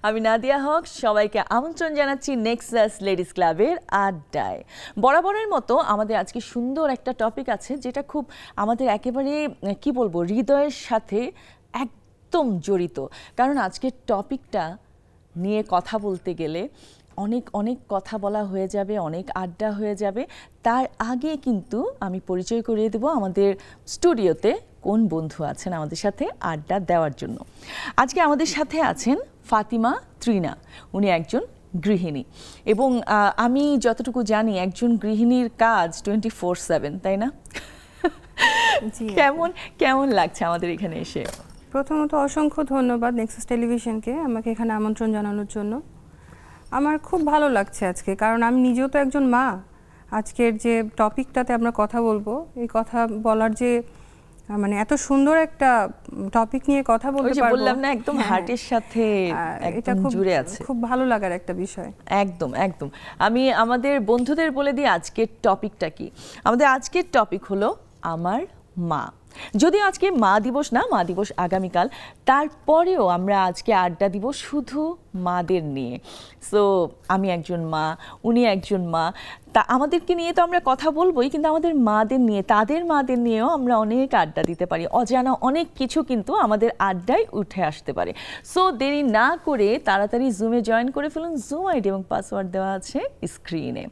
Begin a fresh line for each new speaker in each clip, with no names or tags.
আমি নাদিয়া হক, সবাইকে আমন্ত্রণ জানাচ্ছি নেক্সাস লেডিস ক্লাবের আড্ডায়। বরাবরের মতো আমাদের আজকে সুন্দর একটা টপিক আছে, যেটা খুব আমাদের একেবারে কি বলবো হৃদয়ের সাথে একদম জড়িত। কারণ আজকের টপিকটা নিয়ে কথা বলতে গেলে অনেক অনেক কথা বলা হয়ে যাবে, অনেক আড্ডা হয়ে যাবে। তার আগে কিন্তু আমি পরিচয় করিয়ে দেব আমাদের স্টুডিওতে কোন বন্ধু আছেন আমাদের সাথে আড্ডা দেওয়ার জন্য। আজকে আমাদের সাথে আছেন ফাতিমা ত্রিনা। উনি একজন গৃহিণী এবং আমি যতটুকু জানি একজন গৃহিণীর কাজ 24/7, তাই না? কেমন কেমন লাগছে আমাদের এখানে এসে?
প্রথমত অসংখ্য ধন্যবাদ নেক্সাস টেলিভিশনকে আমাকে এখানে আমন্ত্রণ জানানোর জন্য। আমার খুব ভালো লাগছে আজকে, কারণ আমি নিজেও তো একজন মা। আজকের যে টপিকটাতে আমরা কথা বলবো, এই কথা বলার যে মানে এত সুন্দর একটা টপিক নিয়ে কথা বলতে পারবো,
বললাম না একদম হার্টের সাথে একদম জুড়ে আছে।
খুব ভালো লাগার একটা বিষয়।
একদম একদম। আমি আমাদের বন্ধুদের বলে দিই আজকের টপিকটা কি। আমাদের আজকের টপিক হলো আমার মা। যদিও আজকে মা দিবস না, মা দিবস আগামীকাল, তারপরেও আমরা আজকে আড্ডা দিব শুধু মাদের নিয়ে। সো আমি একজন মা, উনি একজন মা, তা আমাদেরকে নিয়ে তো আমরা কথা বলবোই, কিন্তু আমাদের মাদের নিয়ে, তাদের মাদের নিয়েও আমরা অনেক আড্ডা দিতে পারি। অজানা অনেক কিছু কিন্তু আমাদের আড্ডায় উঠে আসতে পারে। সো দেরি না করে তাড়াতাড়ি জুমে জয়েন করে ফেলুন। জুম আইডি এবং পাসওয়ার্ড দেওয়া আছে স্ক্রিনে।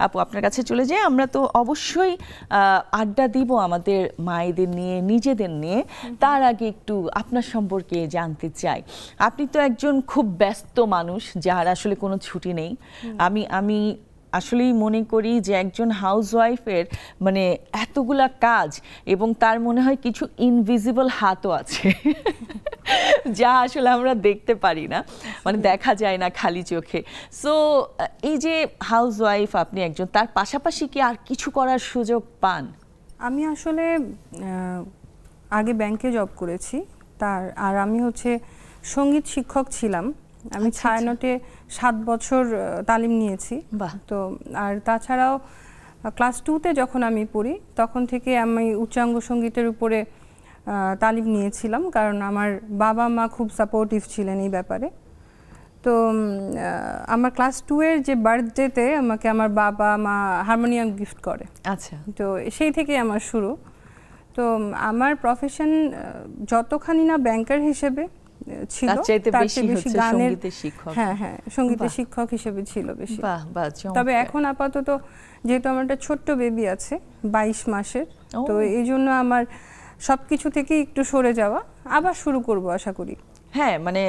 আপু আপনার কাছে চলে যাই। আমরা তো অবশ্যই আড্ডা দিব আমাদের মায়েদের নিয়ে, নিজেদের নিয়ে। তার আগে একটু আপনার সম্পর্কে জানতে চাই। আপনি তো একজন খুব ব্যস্ত মানুষ, যার আসলে কোনো ছুটি নেই। আমি আসলেই মনে করি যে একজন হাউসওয়াইফের মানে এতগুলা কাজ, এবং তার মনে হয় কিছু ইনভিজিবল হাতও আছে যা আসলে আমরা দেখতে পারি না, মানে দেখা যায় না খালি চোখে। সো এই যে হাউসওয়াইফ আপনি একজন, তার পাশাপাশি কি আর কিছু করার সুযোগ পান?
আমি আসলে আগে ব্যাংকে জব করেছি, আর আমি হচ্ছে সঙ্গীত শিক্ষক ছিলাম। আমি ছায়ানটে 7 বছর তালিম নিয়েছি। তো আর তাছাড়াও ক্লাস 2তে যখন আমি পড়ি, তখন থেকে আমি উচ্চাঙ্গ সঙ্গীতের উপরে তালিম নিয়েছিলাম, কারণ আমার বাবা মা খুব সাপোর্টিভ ছিলেন এই ব্যাপারে। তো আমার ক্লাস 2-এর যে বার্থডেতে আমাকে আমার বাবা মা হারমোনিয়াম গিফট করে।
আচ্ছা। তো
সেই থেকে আমার শুরু। তো আমার প্রফেশন যতখানি না ব্যাংকার হিসেবে ছিল, তার চেয়ে বেশি গানের শিক্ষক। হ্যাঁ, সঙ্গীতের শিক্ষক হিসেবে ছিল বেশি। তবে এখন আপাতত যেহেতু আমার একটা ছোট্ট বেবি আছে 22 মাসের, তো এই জন্য আমার সবকিছু থেকে একটু সরে যাওয়া, আবার শুরু করব আশা করি।
হ্যাঁ, মানে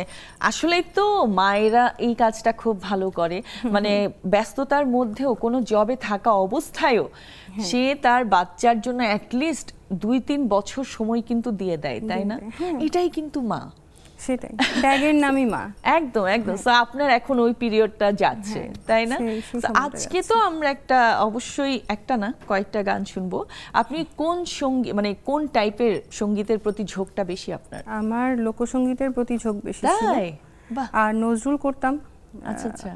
আসলেই তো মায়েরা এই কাজটা খুব ভালো করে। মানে ব্যস্ততার মধ্যেও কোনো জবে থাকা অবস্থায়ও সে তার বাচ্চার জন্য অ্যাটলিস্ট 2-3 বছর সময় কিন্তু দিয়ে দেয়, তাই না? এটাই কিন্তু মা।
সেটাই, ট্যাগের নামই মা।
একদম একদম। সো আপনার এখন ওই পিরিয়ডটা যাচ্ছে, তাই না? আজকে তো আমরা অবশ্যই একটা না কয়েকটা গান শুনবো। আপনি কোন সঙ্গীত, মানে কোন টাইপের সঙ্গীতের প্রতি ঝোঁকটা বেশি আপনার?
আমার লোকসঙ্গীতের প্রতি ঝোঁক বেশি ছিল, আর নজরুল করতাম।
আচ্ছা আচ্ছা।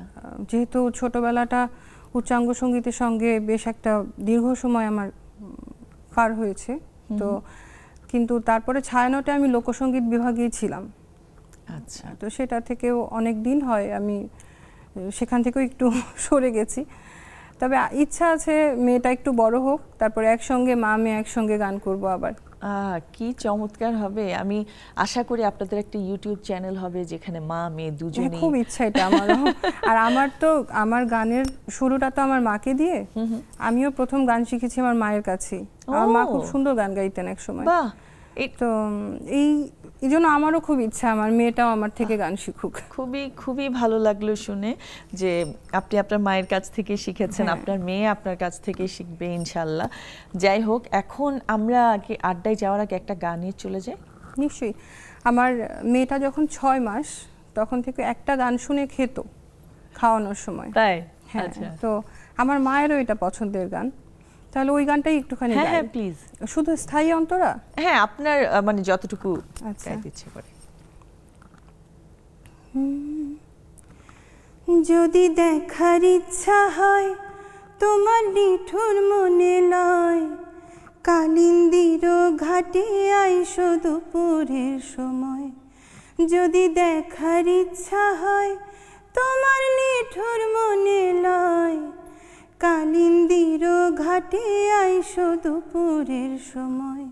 যেহেতু ছোটবেলাটা উচ্চাঙ্গ সঙ্গীতের সঙ্গে বেশ একটা দীর্ঘ সময় আমার পার হয়েছে, তো কিন্তু তারপরে ছায়ানটে আমি লোকসঙ্গীত বিভাগেই ছিলাম।
আচ্ছা।
তো সেটা থেকেও অনেক দিন হয়, আমি সেখান থেকেও একটু সরে গেছি। তবে ইচ্ছা আছে মেয়েটা একটু বড় হোক, তারপরে একসঙ্গে মা মেয়ে একসঙ্গে গান করব আবার।
কি চমৎকার হবে। আমি আশা করি আপনাদের একটা ইউটিউব চ্যানেল হবে যেখানে মা মেয়ে দুজনেই।
খুব ইচ্ছা এটা আমারও। আর আমার গানের শুরুটা তো আমার মাকে দিয়ে। আমিও প্রথম গান শিখেছি আমার মায়ের কাছে। আমার মা খুব সুন্দর গান গাইতেন এক সময়।
বাহ।
তো এই জন্য আমারও খুব ইচ্ছা আমার মেয়েটাও আমার থেকে গান শিখুক।
খুবই খুবই ভালো লাগলো শুনে যে আপনি আপনার মায়ের কাছ থেকে শিখেছেন, আপনার মেয়ে আপনার কাছ থেকে শিখবে ইনশাল্লাহ। যাই হোক, এখন আমরা আগে আড্ডায় যাওয়ার আগে একটা গান নিয়ে চলে যাই।
নিশ্চয়ই। আমার মেয়েটা যখন 6 মাস, তখন থেকে একটা গান শুনে খেত খাওয়ানোর সময়।
তাই?
হ্যাঁ। তো আমার মায়েরও এটা পছন্দের গান, তাহলে ওই গানটাই একটুখানি গাই।
হ্যাঁ প্লিজ।
শুধু স্থায়ী অন্তরা।
হ্যাঁ, আপনার মানে যতটুকু গাইতে ইচ্ছে করে।
যদি দেখার ইচ্ছা হয় তোমার নিঠুর মনে লয়, কালিন্দির ঘাটে আইসো দুপুরের সময়, যদি দেখার ইচ্ছা হয় তোমার নিঠুর মনে লয়, কালিন্দির ঘাটে আইসো দুপুরের সময়।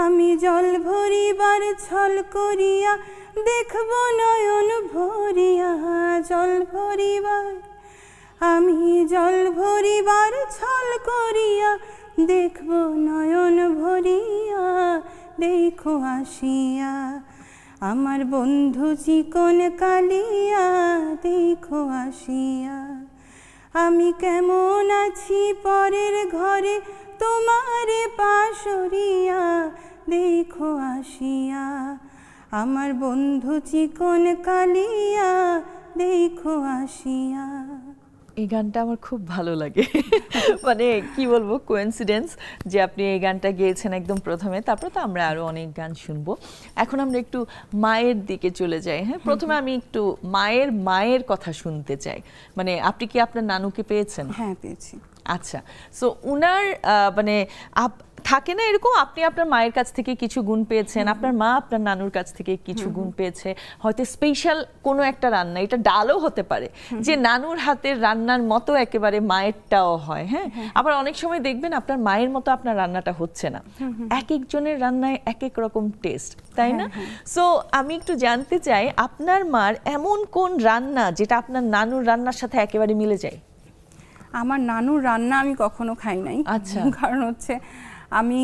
আমি জল ভরিবার ছল করিয়া দেখব নয়ন ভরিয়া, জল ভরিবার আমি জল ভরিবার ছল করিয়া দেখব নয়ন ভরিয়া, দেখো আসিয়া আমার বন্ধু চিকন কালিয়া, দেখো আসিয়া। আমি কেমন আছি পরের ঘরে তোমারে পাশরিয়া, দেখো আসিয়া আমার বন্ধু চিকন কালিয়া, দেখো আসিয়া।
এই গানটা আমার খুব ভালো লাগে। মানে কি বলবো, কোইন্সিডেন্স যে আপনি এই গানটা গেয়েছেন একদম প্রথমে, তারপর তো আমরা আরো অনেক গান শুনবো। এখন আমরা একটু মায়ের দিকে চলে যাই। হ্যাঁ, প্রথমে আমি একটু মায়ের কথা শুনতে চাই। মানে আপনি কি আপনার নানুকে পেয়েছেন?
হ্যাঁ, পেয়েছি।
আচ্ছা, সো উনার মানে থাকে না এরকম, আপনি আপনার মায়ের কাছ থেকে কিছু গুণ পেয়েছেন, আপনার মা আপনার নানুর কাছ থেকে কিছু গুণ পেয়েছে, হয়তো স্পেশাল কোনো একটা রান্না, এটা ডালও হতে পারে যে নানুর হাতের রান্নার মতো একেবারে মায়েরটাও হয়। হ্যাঁ, আবার অনেক সময় দেখবেন আপনার মায়ের মতো আপনার রান্নাটা হচ্ছে না, এক একজনের রান্নায় এক এক রকম টেস্ট, তাই না? সো আমি একটু জানতে চাই আপনার মার এমন কোন রান্না যেটা আপনার নানুর রান্নার সাথে একেবারে মিলে যায়?
আমার নানুর রান্না আমি কখনো খাই নাই।
আচ্ছা।
কারণ হচ্ছে আমি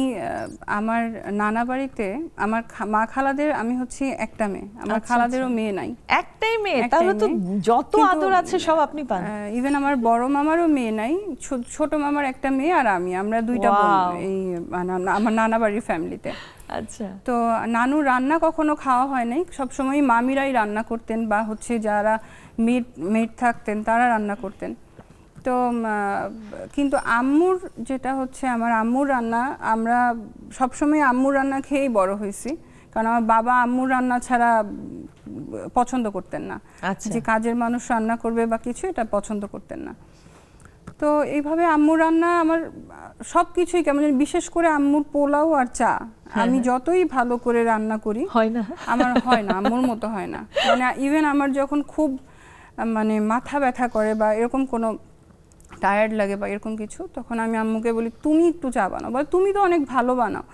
আমার নানা বাড়িতে আমার মা খালাদের, আমি হচ্ছে একটা মেয়ে, আমার খালাদেরও মেয়ে নাই।
একটাই মেয়ে, তাহলে তো যত আদর আছে সব আপনি পান।
ইভেন আমার বড় মামারও মেয়ে নাই, ছোট মামার একটা মেয়ে আর আমি, আমরা দুইটা বোন এই আমার নানা বাড়ির ফ্যামিলিতে।
আচ্ছা,
তো নানুর রান্না কখনো খাওয়া হয় নাই, সবসময় মামিরাই রান্না করতেন বা হচ্ছে যারা মেড থাকতেন তারা রান্না করতেন। তো কিন্তু আম্মুর যেটা হচ্ছে, আমার আম্মুর রান্না, আমরা সবসময় আম্মুর রান্না খেয়েই বড় হয়েছি, কারণ আমার বাবা আম্মুর রান্না ছাড়া পছন্দ করতেন না। যে কাজের মানুষ রান্না করবে বা কিছু, এটা পছন্দ করতেন না। তো এইভাবে আম্মুর রান্না আমার সব কিছুই কেমন, বিশেষ করে আম্মুর পোলাও আর চা, আমি যতই ভালো করে রান্না করি
হয় না,
আমার হয় না, আম্মুর মতো হয় না। মানে ইভেন আমার যখন খুব মানে মাথা ব্যথা করে বা এরকম কোনো টায়ার্ড লাগে বা এরকম কিছু, তখন আমি আম্মুকে বলি তুমি একটু চা বানাও, বা তুমি তো অনেক ভালো বানাও,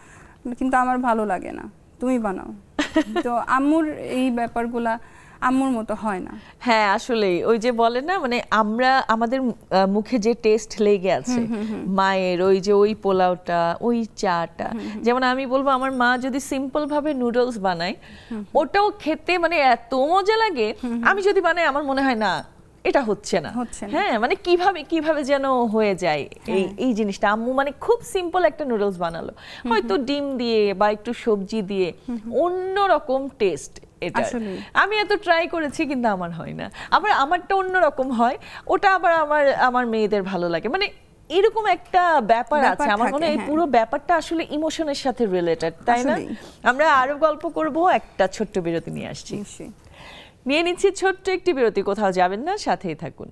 কিন্তু আমার ভালো লাগে না, তুমি বানাও। তো আম্মুর এই ব্যাপারগুলা আম্মুর মতো হয় না।
হ্যাঁ, আসলে ওই যে বলে না, মানে আমরা আমাদের মুখে যে টেস্ট লেগে আছে মায়ের, ওই যে ওই পোলাওটা, ওই চাটা, যেমন আমি বলবো আমার মা যদি সিম্পল ভাবে নুডলস বানায়, ওটাও খেতে মানে এত মজা লাগে। আমি যদি বানাই আমার মনে হয় না এটা হচ্ছে না। হ্যাঁ, মানে কিভাবে যেন হয়ে যায় এই জিনিসটা। আম্মু মানে খুব সিম্পল একটা নুডলস বানালো, হয়তো ডিম দিয়ে বা একটু সবজি দিয়ে, অন্যরকম টেস্ট এটা। আমি এত ট্রাই করেছি কিন্তু আমার হয় না। আবার আমারটা অন্যরকম হয়, ওটা আবার আমার মেয়েদের ভালো লাগে। মানে এরকম একটা ব্যাপার আছে। আমার মনে হয় এই পুরো ব্যাপারটা আসলে ইমোশনের সাথে রিলেটেড, তাই না? আমরা আরো গল্প করব, একটা ছোট্ট বিরতি নিয়ে আসছি। নিয়ে নিচ্ছি ছোট্ট একটি বিরতি, কোথাও যাবেন না, সাথেই থাকুন।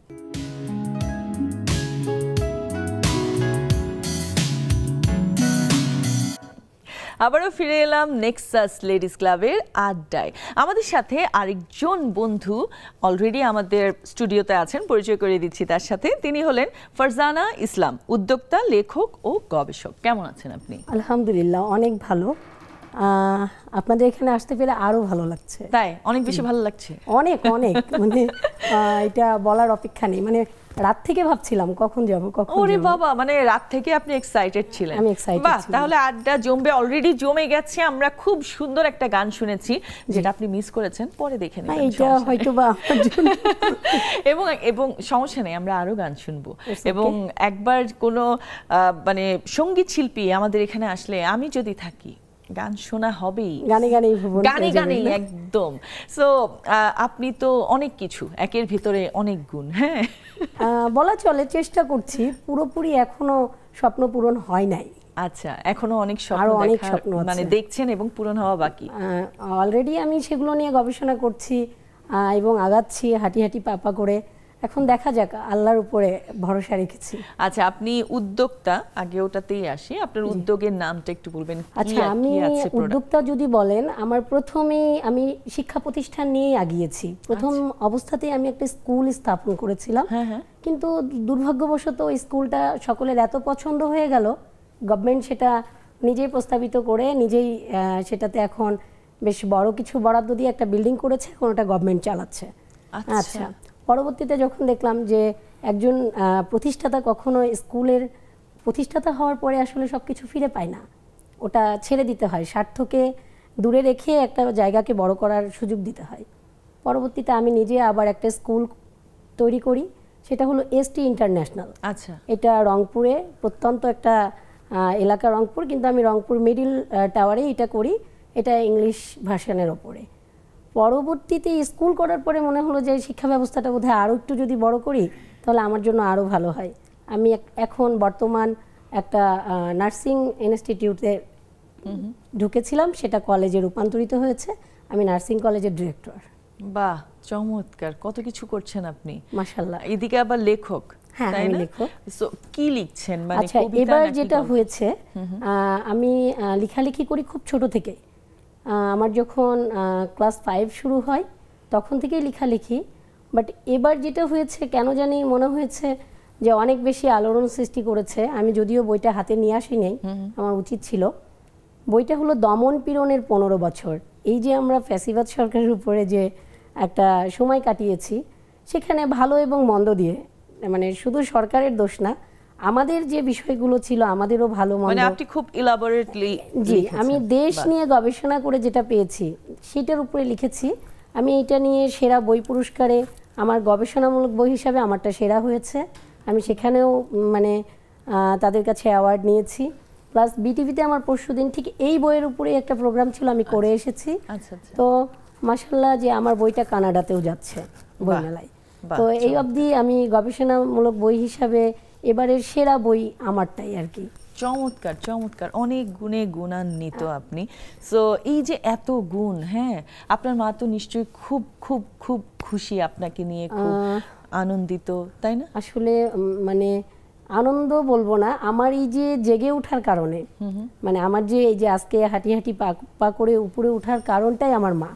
আবারও ফিরে এলাম নেক্সাস লেডিস ক্লাবের আড্ডায়। আমাদের সাথে আরেকজন বন্ধু অলরেডি আমাদের স্টুডিওতে আছেন, পরিচয় করে দিচ্ছি তার সাথে। তিনি হলেন ফারজানা ইসলাম, উদ্যোক্তা, লেখক ও গবেষক। কেমন আছেন আপনি?
আলহামদুলিল্লাহ, অনেক ভালো। আপনাদের এখানে আসতে পেরে আরো ভালো লাগছে।
তাই? অনেক বেশি ভালো লাগছে?
অনেক অনেক, মানে এটা বলার অপেক্ষা নেই। মানে রাত থেকে ভাবছিলাম কখন যাব।
ওরে বাবা, মানে রাত থেকে আপনি এক্সাইটেড ছিলেন?
আমি এক্সাইটেড ছিলাম।
তাহলে আড্ডা জমবে, অলরেডি জমে গেছে। আমরা খুব সুন্দর একটা গান শুনেছি যেটা আপনি মিস করেছেন, পরে দেখে নেবেন।
এটা হয়তোবা আমার জন্য
এবং সমস্যা নেই, আমরা আরো গান শুনবো। এবং একবার কোনো মানে সঙ্গীত শিল্পী আমাদের এখানে আসলে, আমি যদি থাকি, গান শোনা হবেই, গানে একদম। সো আপনি তো অনেক কিছু, একের ভিতরে অনেক গুণ। হ্যাঁ,
বলা চলে, চেষ্টা করছি। পুরোপুরি এখনো স্বপ্ন পূরণ হয় নাই।
আচ্ছা, এখনো অনেক স্বপ্ন মানে দেখছেন এবং পূরণ হওয়া বাকি।
অলরেডি আমি সেগুলো নিয়ে গবেষণা করছি এবং আগাচ্ছি হাঁটি হাঁটি পাপা করে। এখন দেখা যাক, আল্লাহর উপরে ভরসা রেখেছি।
আচ্ছা, আপনি উদ্যোক্তা, আগে ওটাতেই আসি। আপনার উদ্যোগের নামটা একটু বলবেন?
আচ্ছা, আমি উদ্যোক্তা যদি বলেন, আমার প্রথমেই আমি শিক্ষা প্রতিষ্ঠান নিয়ে আগিয়েছি। প্রথম অবস্থাতেই আমি একটা স্কুল স্থাপন করেছিলাম, কিন্তু দুর্ভাগ্যবশত ওই স্কুলটা সকলের এত পছন্দ হয়ে গেল, গভর্নমেন্ট সেটা নিজেই প্রস্তাবিত করে নিজেই সেটাতে এখন বেশ বড় কিছু বরাদ্দ দিয়ে একটা বিল্ডিং করেছে, এখন ওটা গভর্নমেন্ট চালাচ্ছে। আচ্ছা, পরবর্তীতে যখন দেখলাম যে একজন প্রতিষ্ঠাতা কখনো স্কুলের প্রতিষ্ঠাতা হওয়ার পরে আসলে সব কিছু ফিরে পায় না, ওটা ছেড়ে দিতে হয়, স্বার্থকে দূরে রেখে একটা জায়গাকে বড় করার সুযোগ দিতে হয়। পরবর্তীতে আমি নিজে আবার একটা স্কুল তৈরি করি, সেটা হলো এসটি ইন্টারন্যাশনাল।
আচ্ছা,
এটা রংপুরে প্রত্যন্ত একটা এলাকা, রংপুর, কিন্তু আমি রংপুর মিডিল টাওয়ারে এটা করি, এটা ইংলিশ ভার্সনের ওপরে। পরবর্তীতে স্কুল করার পরে মনে হলো যে শিক্ষা ব্যবস্থাটা বোধহয় আরও একটু যদি বড় করি তাহলে আমার জন্য আরও ভালো হয়। আমি এখন বর্তমান একটা নার্সিং ইনস্টিটিউটে ঢুকেছিলাম, সেটা কলেজে রূপান্তরিত হয়েছে, আমি নার্সিং কলেজের ডিরেক্টর।
বাহ, চমৎকার, কত কিছু করছেন আপনি,
মাশাআল্লাহ।
এদিকে আবার লেখক।
হ্যাঁ, আমি লেখক।
সো কি লিখছেন? মানে
আচ্ছা, এবার যেটা হয়েছে, আমি লেখালেখি করি খুব ছোট থেকে। আমার যখন ক্লাস 5 শুরু হয় তখন থেকেই লেখালেখি। বাট এবার যেটা হয়েছে, কেন জানি মনে হয়েছে যে অনেক বেশি আলোড়ন সৃষ্টি করেছে। আমি যদিও বইটা হাতে নিয়ে আসি নাই, আমার উচিত ছিল। বইটা হলো দমন পীড়নের 15 বছর। এই যে আমরা ফ্যাসিবাদ সরকারের উপরে যে একটা সময় কাটিয়েছি, সেখানে ভালো এবং মন্দ দিয়ে, মানে শুধু সরকারের দোষ না, আমাদের যে বিষয়গুলো ছিল আমাদেরও ভালো মন্দ,
মানে আপনি খুব ইলাবোরেটলি।
জি, আমি দেশ নিয়ে গবেষণা করে যেটা পেয়েছি সেটার উপরে লিখেছি। আমি এটা নিয়ে সেরা বই পুরস্কারে আমার গবেষণামূলক বই হিসাবে আমারটা সেরা হয়েছে। আমি সেখানেও মানে তাদের কাছে অ্যাওয়ার্ড নিয়েছি। প্লাস বিটিভিতে আমার পরশুদিন ঠিক এই বইয়ের উপরে একটা প্রোগ্রাম ছিল, আমি করে এসেছি। তো মাশাআল্লাহ যে আমার বইটা কানাডাতেও যাচ্ছে বইমেলায়। তো এই অবধি আমি গবেষণামূলক বই হিসাবে এবারের সেরা বই আমারটাই আর কি।
চমৎকার, চমৎকার, অনেক গুণে গুণান্বিত আপনি। সো এই যে এত গুণ, হ্যাঁ, আপনার মা তো নিশ্চয়ই খুব খুব খুব খুশি আপনাকে নিয়ে, খুব আনন্দিত, তাই না?
আসলে মানে আনন্দ বলবো না, আমার এই যে জেগে ওঠার কারণে, মানে আমার যে এই যে আজকে হাঁটি হাঁটি পা করে উপরে ওঠার কারণটাই আমার মা।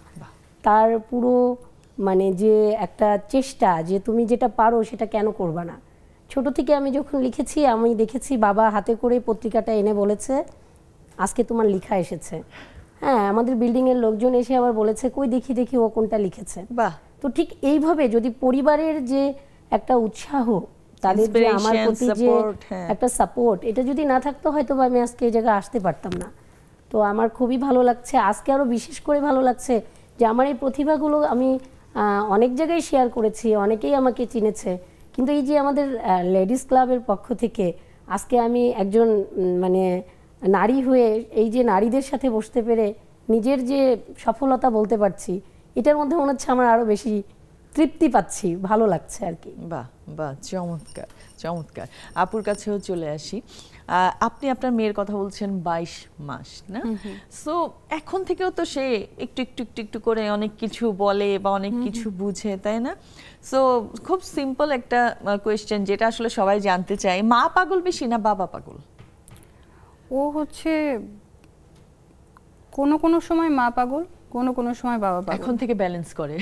তার পুরো মানে যে একটা চেষ্টা, যে তুমি যেটা পারো সেটা কেন করবা না। ছোট থেকে আমি যখন লিখেছি, আমি দেখেছি বাবা হাতে করে পত্রিকাটা এনে বলেছে আজকে তোমার লেখা এসেছে। হ্যাঁ, আমাদের বিল্ডিংয়ের লোকজন এসে আবার বলেছে কই দেখি দেখি ও কোনটা লিখেছে।
বাহ।
তো ঠিক এইভাবে যদি পরিবারের যে একটা উৎসাহ, তাদের যে আমার প্রতি যে একটা সাপোর্ট, এটা যদি না থাকতো হয়তো আমি আজকে এই জায়গায় আসতে পারতাম না। তো আমার খুবই ভালো লাগছে, আজকে আরও বিশেষ করে ভালো লাগছে যে আমার এই প্রতিভাগুলো আমি অনেক জায়গায় শেয়ার করেছি, অনেকেই আমাকে চিনেছে, কিন্তু এই যে আমাদের লেডিস ক্লাবের পক্ষ থেকে আজকে আমি একজন মানে নারী হয়ে এই যে নারীদের সাথে বসতে পেরে নিজের যে সফলতা বলতে পারছি, এটার মধ্যে মনে হচ্ছে আমার আরও বেশি তৃপ্তি পাচ্ছি, ভালো লাগছে আর কি।
বাহ বাহ, চমৎকার চমৎকার। আপুর কাছেও চলে আসি। আপনি আপনার মেয়ের কথা বলছেন 22 মাস, না? সো এখন থেকেও তো সে একটু একটু একটু একটু করে অনেক কিছু বলে বা অনেক কিছু বুঝে, তাই না? সো খুব সিম্পল একটা কোয়েশ্চেন, যেটা আসলে সবাই জানতে চায়, মা পাগল বেশি না বাবা পাগল?
ও হচ্ছে কোনো কোনো সময় মা পাগল, কোনো কোনো সময় বাবা পাগল।
এখন থেকে ব্যালেন্স করে।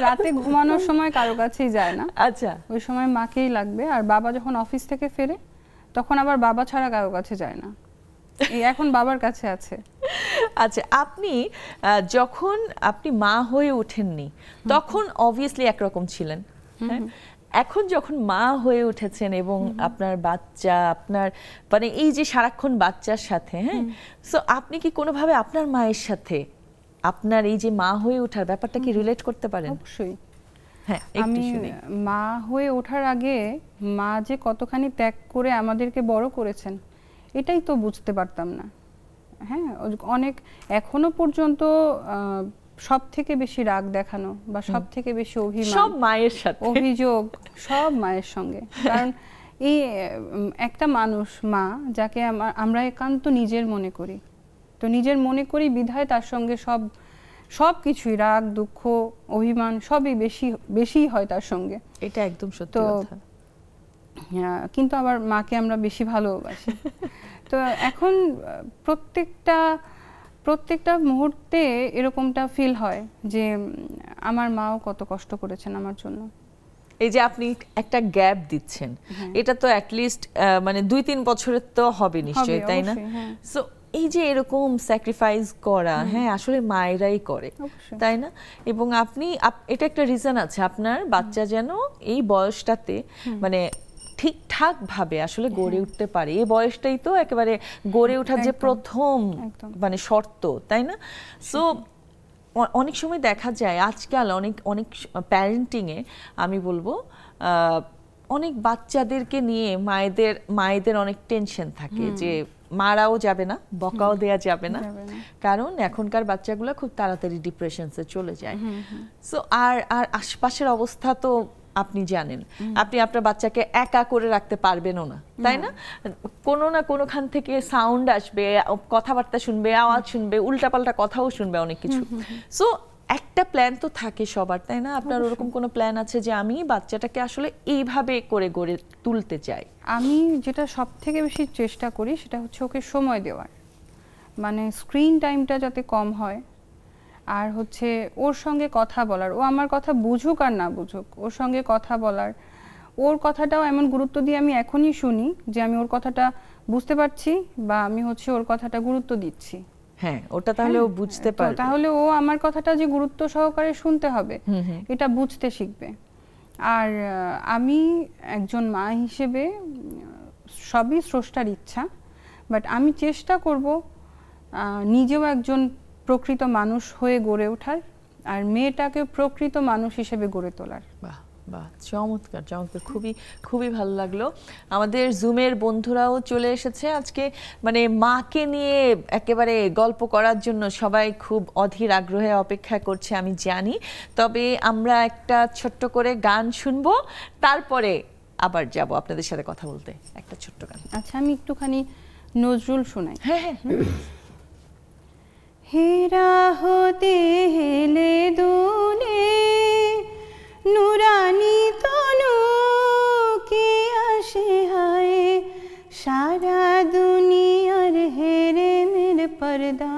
রাতে ঘুমানোর সময় কারো কাছেই যায় না।
আচ্ছা,
ওই সময় মাকেই লাগবে। আর বাবা যখন অফিস থেকে ফেরে তখন আবার বাবা ছাড়া কারো কাছে যায় না, এই এখন বাবার কাছে আছে।
আচ্ছা, আপনি যখন আপনি মা হয়ে ওঠেননি তখন অবভিয়াসলি একরকম ছিলেন, হ্যাঁ? এখন যখন মা হয়ে উঠেছেন এবং আপনার বাচ্চা, আপনার মানে এই যে সারাক্ষণ বাচ্চার সাথে, হ্যাঁ, সো আপনি কি কোনোভাবে আপনার মায়ের সাথে আপনার এই যে মা হয়ে ওঠার ব্যাপারটা কি রিলেট করতে পারেন?
অবশ্যই।
হ্যাঁ,
আমি মা হয়ে ওঠার আগে মা যে কতখানি ত্যাগ করে আমাদেরকে বড় করেছেন এটাই তো বুঝতে পারতাম না। হ্যাঁ, অনেক এখনো পর্যন্ত সব থেকে বেশি রাগ দেখানো বা সব থেকে বেশি অভিমান,
সব মায়ের সাথে
অভিযোগ সব মায়ের সঙ্গে। কারণ এই একটা মানুষ মা যাকে আমরা একান্ত নিজের মনে করি, তো নিজের মনে করি বিধায় তার সঙ্গে সব সব কিছুই, রাগ, দুঃখ, অভিমান সবই বেশি হয় তার সঙ্গে।
এটা একদম সত্যি কথা।
কিন্তু আবার মাকে আমরা বেশি ভালোবাসি। তো এখন প্রত্যেকটা মুহূর্তে এরকমটা ফিল হয় যে আমার মাও কত কষ্ট করেছেন আমার জন্য।
এই যে আপনি একটা গ্যাপ দিচ্ছেন, এটা তো অ্যাটলিস্ট মানে 2-3 বছরের তো হবে নিশ্চয়ই, তাই না? সো এই যে এরকম স্যাক্রিফাইস করা, হ্যাঁ আসলে মায়েরাই করে, তাই না? এবং এটা একটা রিজন আছে আপনার বাচ্চা যেন এই বয়সটাতে মানে ঠিকঠাক ভাবে আসলে গড়ে উঠতে পারে। এই বয়সটাই তো একেবারে গড়ে ওঠার যে প্রথম মানে শর্ত, তাই না? সো অনেক সময় দেখা যায় আজকাল অনেক প্যারেন্টিং এ আমি বলবো অনেক বাচ্চাদেরকে নিয়ে মায়েদের অনেক টেনশন থাকে যে মারাও যাবে না, বকাও দেয়া যাবে না, কারণ এখনকার বাচ্চাগুলো খুব তাড়াতাড়ি ডিপ্রেশনসে চলে যায়। সো আর আশপাশের অবস্থা তো আপনি জানেন, আপনি আপনার বাচ্চাকে একা করে রাখতে পারবেনও না, তাই না? কোনো না কোনোখান থেকে সাউন্ড আসবে, কথাবার্তা শুনবে, আওয়াজ শুনবে, উল্টাপাল্টা কথাও শুনবে, অনেক কিছু। সো একটা প্ল্যান তো থাকে সবার, তাই না? আপনার ওরকম কোনো প্ল্যান আছে যে আমি বাচ্চাটাকে আসলে এইভাবে করে গড়ে তুলতে চাই?
আমি যেটা সব থেকে বেশি চেষ্টা করি সেটা হচ্ছে ওকে সময় দেওয়ার, মানে স্ক্রিন টাইমটা যাতে কম হয়, আর হচ্ছে ওর সঙ্গে কথা বলার, ও আমার কথা বুঝুক আর না বুঝুক, ওর সঙ্গে কথা বলার, ওর কথাটাও এমন গুরুত্ব দিয়ে আমি এখনই শুনি যে আমি ওর কথাটা বুঝতে পারছি বা আমি হচ্ছে ওর কথাটা গুরুত্ব দিচ্ছি।
হ্যাঁ, ওটা তাহলে ও বুঝতে পারবে,
তাহলে ও আমার কথাটা যে গুরুত্ব সহকারে শুনতে হবে এটা বুঝতে শিখবে। আর আমি একজন মা হিসেবে সবই স্রষ্টার ইচ্ছা, বাট আমি চেষ্টা করব নিজেও একজন প্রকৃত মানুষ হয়ে গড়ে ওঠার, আর মেয়েটাকে প্রকৃত মানুষ হিসেবে গড়ে তোলার।
বাহ বাহ, চমৎকার চমৎকার, খুবই খুবই ভালো লাগলো। আমাদের জুমের বন্ধুরাও চলে এসেছে আজকে, মানে মাকে নিয়ে একেবারে গল্প করার জন্য সবাই খুব অধীর আগ্রহে অপেক্ষা করছে আমি জানি। তবে আমরা একটা ছোট্ট করে গান শুনবো, তারপরে আবার যাব আপনাদের সাথে কথা বলতে। একটা ছোট্ট গান।
আচ্ছা, আমি একটুখানি নজরুল শোনাই।
হ্যাঁ হ্যাঁ।
হেরা হতে হেলে দুলে নুরানি তনু কে আসে হায়, সারা দুনিয়ার হেরে মেরে পর্দা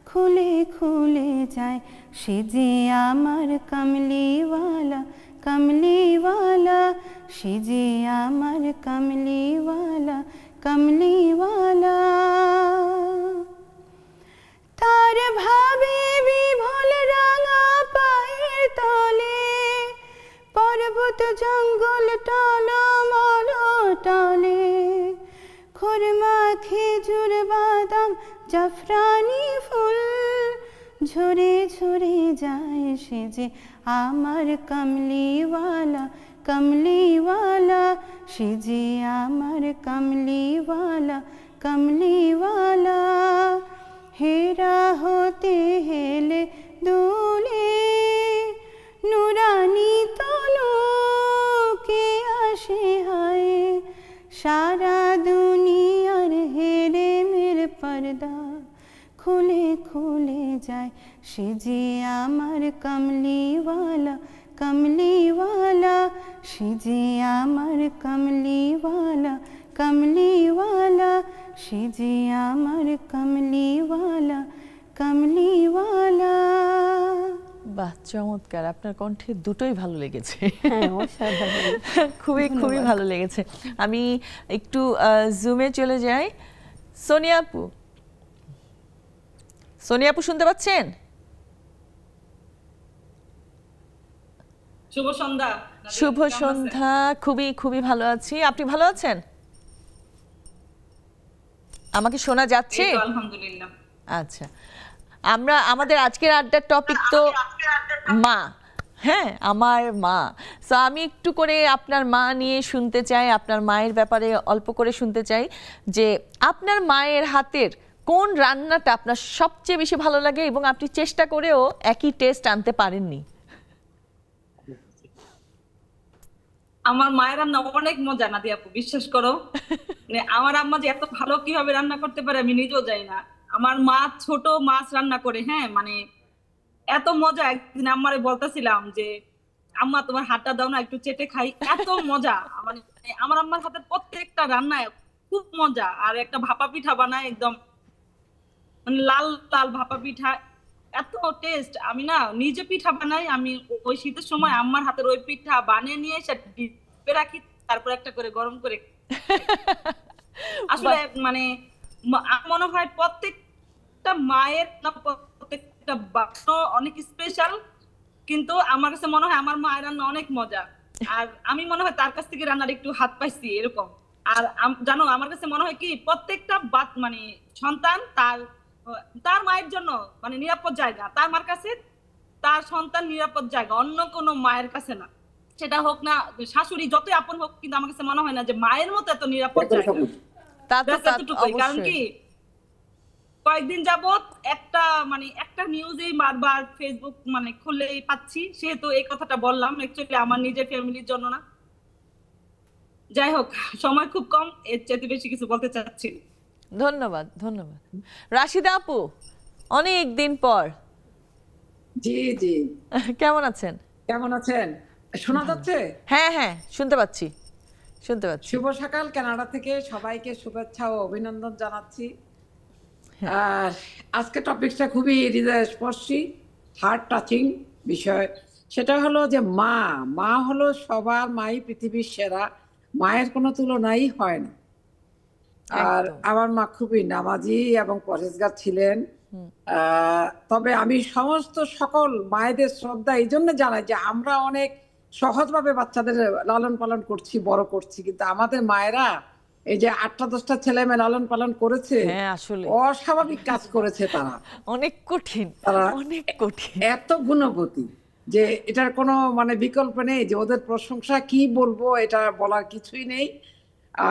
খুলে খুলে যায়, সে যে আমার কমলিওয়ালা কমলিওয়ালা, সে যে আমার কমলিওয়ালা কমলিওয়ালা। তার ভাবে বিভোল রাঙা পায়ের তলে, পর্বত জঙ্গল টলমল টলে, খুরমা খেজুর বাদাম জাফরানি ফুল ঝরে ঝরে যায়, সে যে আমার কমলিওয়ালা কমলিওয়ালা, সে যে আমার কমলিওয়ালা কমলিওয়ালা। হেরা হতে হেলে দুলে নুরানি তনু কে আসে হায়, সারা দুনিয়ার হেরে মেরে পর্দা খুলে খুলে যায়, সে যে আমার কমলিওয়ালা কমলিওয়ালা, সে যে আমার কমলিওয়ালা কমলিওয়ালা, সে যে আমার কমলিওয়ালা কমলিওয়ালা।
বাহ, চমৎকার, আপনার কণ্ঠে দুটোই ভালো লেগেছে।
খুবই
খুবই ভালো লেগেছে। আমি একটু জুমে চলে যাই। সোনিয়া আপু, সোনিয়া আপু শুনতে পাচ্ছেন?
শুভ সন্ধ্যা।
শুভ সন্ধ্যা। খুবই খুবই ভালো আছি, আপনি ভালো আছেন? আমাকে শোনা যাচ্ছে?
আলহামদুলিল্লাহ।
আচ্ছা, আমাদের আজকের আড্ডার টপিক তো মা। হ্যাঁ, আমার মা। সো আমি একটু করে আপনার মা নিয়ে শুনতে চাই, আপনার মায়ের ব্যাপারে অল্প করে শুনতে চাই যে আপনার মায়ের হাতের কোন রান্নাটা আপনার সবচেয়ে বেশি ভালো লাগে এবং আপনি চেষ্টা করেও একই টেস্ট আনতে পারেননি।
আমার মায়ের রান্না অনেক মজা, নাদি আপু, বিশ্বাস করো। মানে আমার আম্মা যে এত ভালো কিভাবে রান্না করতে পারে আমি নিজেও জানি না। আমার মা ছোট মাছ রান্না করে, হ্যাঁ, মানে এত মজা। একদিন আম্মারে বলতেছিলাম যে আম্মা তোমার হাতটা দাও না, একটু চেটে খাই। এত মজা, মানে আমার আম্মার হাতের প্রত্যেকটা রান্নায় খুব মজা। আর একটা ভাপা পিঠা বানায়, একদম মানে লাল লাল ভাপা পিঠা, এত টেস্ট। আমি না নিজে পিঠা বানাই, আমি ওই শীতের সময় আম্মার হাতের ওই পিঠা বানিয়ে নিয়ে এসে ডিপে রাখি, তারপর একটা করে গরম করে। আসলে মানে আমার মনে হয় প্রত্যেকটা মায়ের না প্রত্যেকটা বাচ্চা অনেক স্পেশাল, কিন্তু আমার কাছে মনে হয় আমার মায়ের রান্না অনেক মজা। আর আমি মনে হয় তার কাছ থেকে রান্নার একটু হাত পাইছি এরকম। আর জানো আমার কাছে মনে হয় কি প্রত্যেকটা মানে সন্তান তার মায়ের জন্য মানে নিরাপদ জায়গা, তার মার কাছে তার সন্তান নিরাপদ জায়গা, অন্য কোনো মায়ের কাছে না। সেটা হোক না শাশুড়ি যতই আপন হোক, কিন্তু আমার কাছে মনে হয় না যে মায়ের মতো এত নিরাপদ জায়গা। কারণ কি কয়েকদিন যাবত একটা নিউজেই বারবার ফেসবুক মানে খুললেই পাচ্ছি, সেহেতু এই কথাটা বললাম। অ্যাকচুয়ালি আমার নিজের ফ্যামিলির জন্য না। যাই হোক, সময় খুব কম, এর চেয়ে বেশি কিছু বলতে চাচ্ছি।
ধন্যবাদ, ধন্যবাদ। রাশিদা আপু, অনেক দিন পর।
জি জি,
কেমন আছেন?
কেমন আছেন? শোনা যাচ্ছে?
হ্যাঁ হ্যাঁ, শুনতে পাচ্ছি।
শুভ সকাল, কানাডা থেকে সবাইকে শুভেচ্ছা ও অভিনন্দন জানাচ্ছি। আর আজকে টপিকটা খুবই হৃদয়স্পর্শী, হার্ট টাচিং বিষয়। সেটা হলো যে মা হলো সবার মাই পৃথিবীর সেরা, মায়ের কোনো তুলনাই হয় না। আর আমার মা খুবই নামাজি এবং পরেজগার ছিলেন। তবে আমি সমস্ত সকল মায়েদের শ্রদ্ধা এই জন্য জানাই যে আমরা অনেক সহজভাবে বাচ্চাদের লালন পালন করছি, বড় করছি, কিন্তু আমাদের মায়েরা এই যে 8টা-10টা ছেলে মেয়ে লালন পালন করেছে, অস্বাভাবিক কাজ করেছে। তারা
অনেক কঠিন, অনেক কঠিন,
এত গুণবতী যে এটার কোনো মানে বিকল্প নেই। যে ওদের প্রশংসা কি বলবো, এটা বলার কিছুই নেই।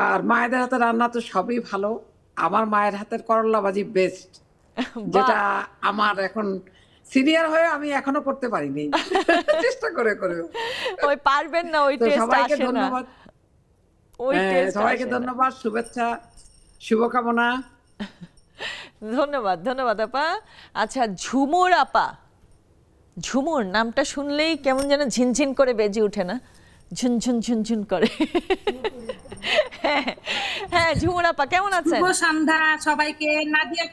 আর মায়েদের হাতে রান্না তো সবই ভালো। আমার মায়ের হাতের করলা ভাজি বেস্ট, যেটা আমার এখন সিনিয়র হয়ে আমি এখনো করতে পারিনি, চেষ্টা করে
ওই পারবেন না, ওই টেস্ট
সবাইকে
আসে না।
ধন্যবাদ,
ওই টেস্ট
সবাইকে ধন্যবাদ, শুভেচ্ছা, শুভকামনা।
ধন্যবাদ, ধন্যবাদ আপা। আচ্ছা, ঝুমুর আপা, ঝুমুর নামটা শুনলেই কেমন যেন ঝিনঝিন করে বেজে ওঠে না? ঝুনঝুন ঝুনঝুন করে। হ্যাঁ ঝুমুর আপা, কেমন আছেন?
শুভ সন্ধ্যা সবাইকে। নাদিয়া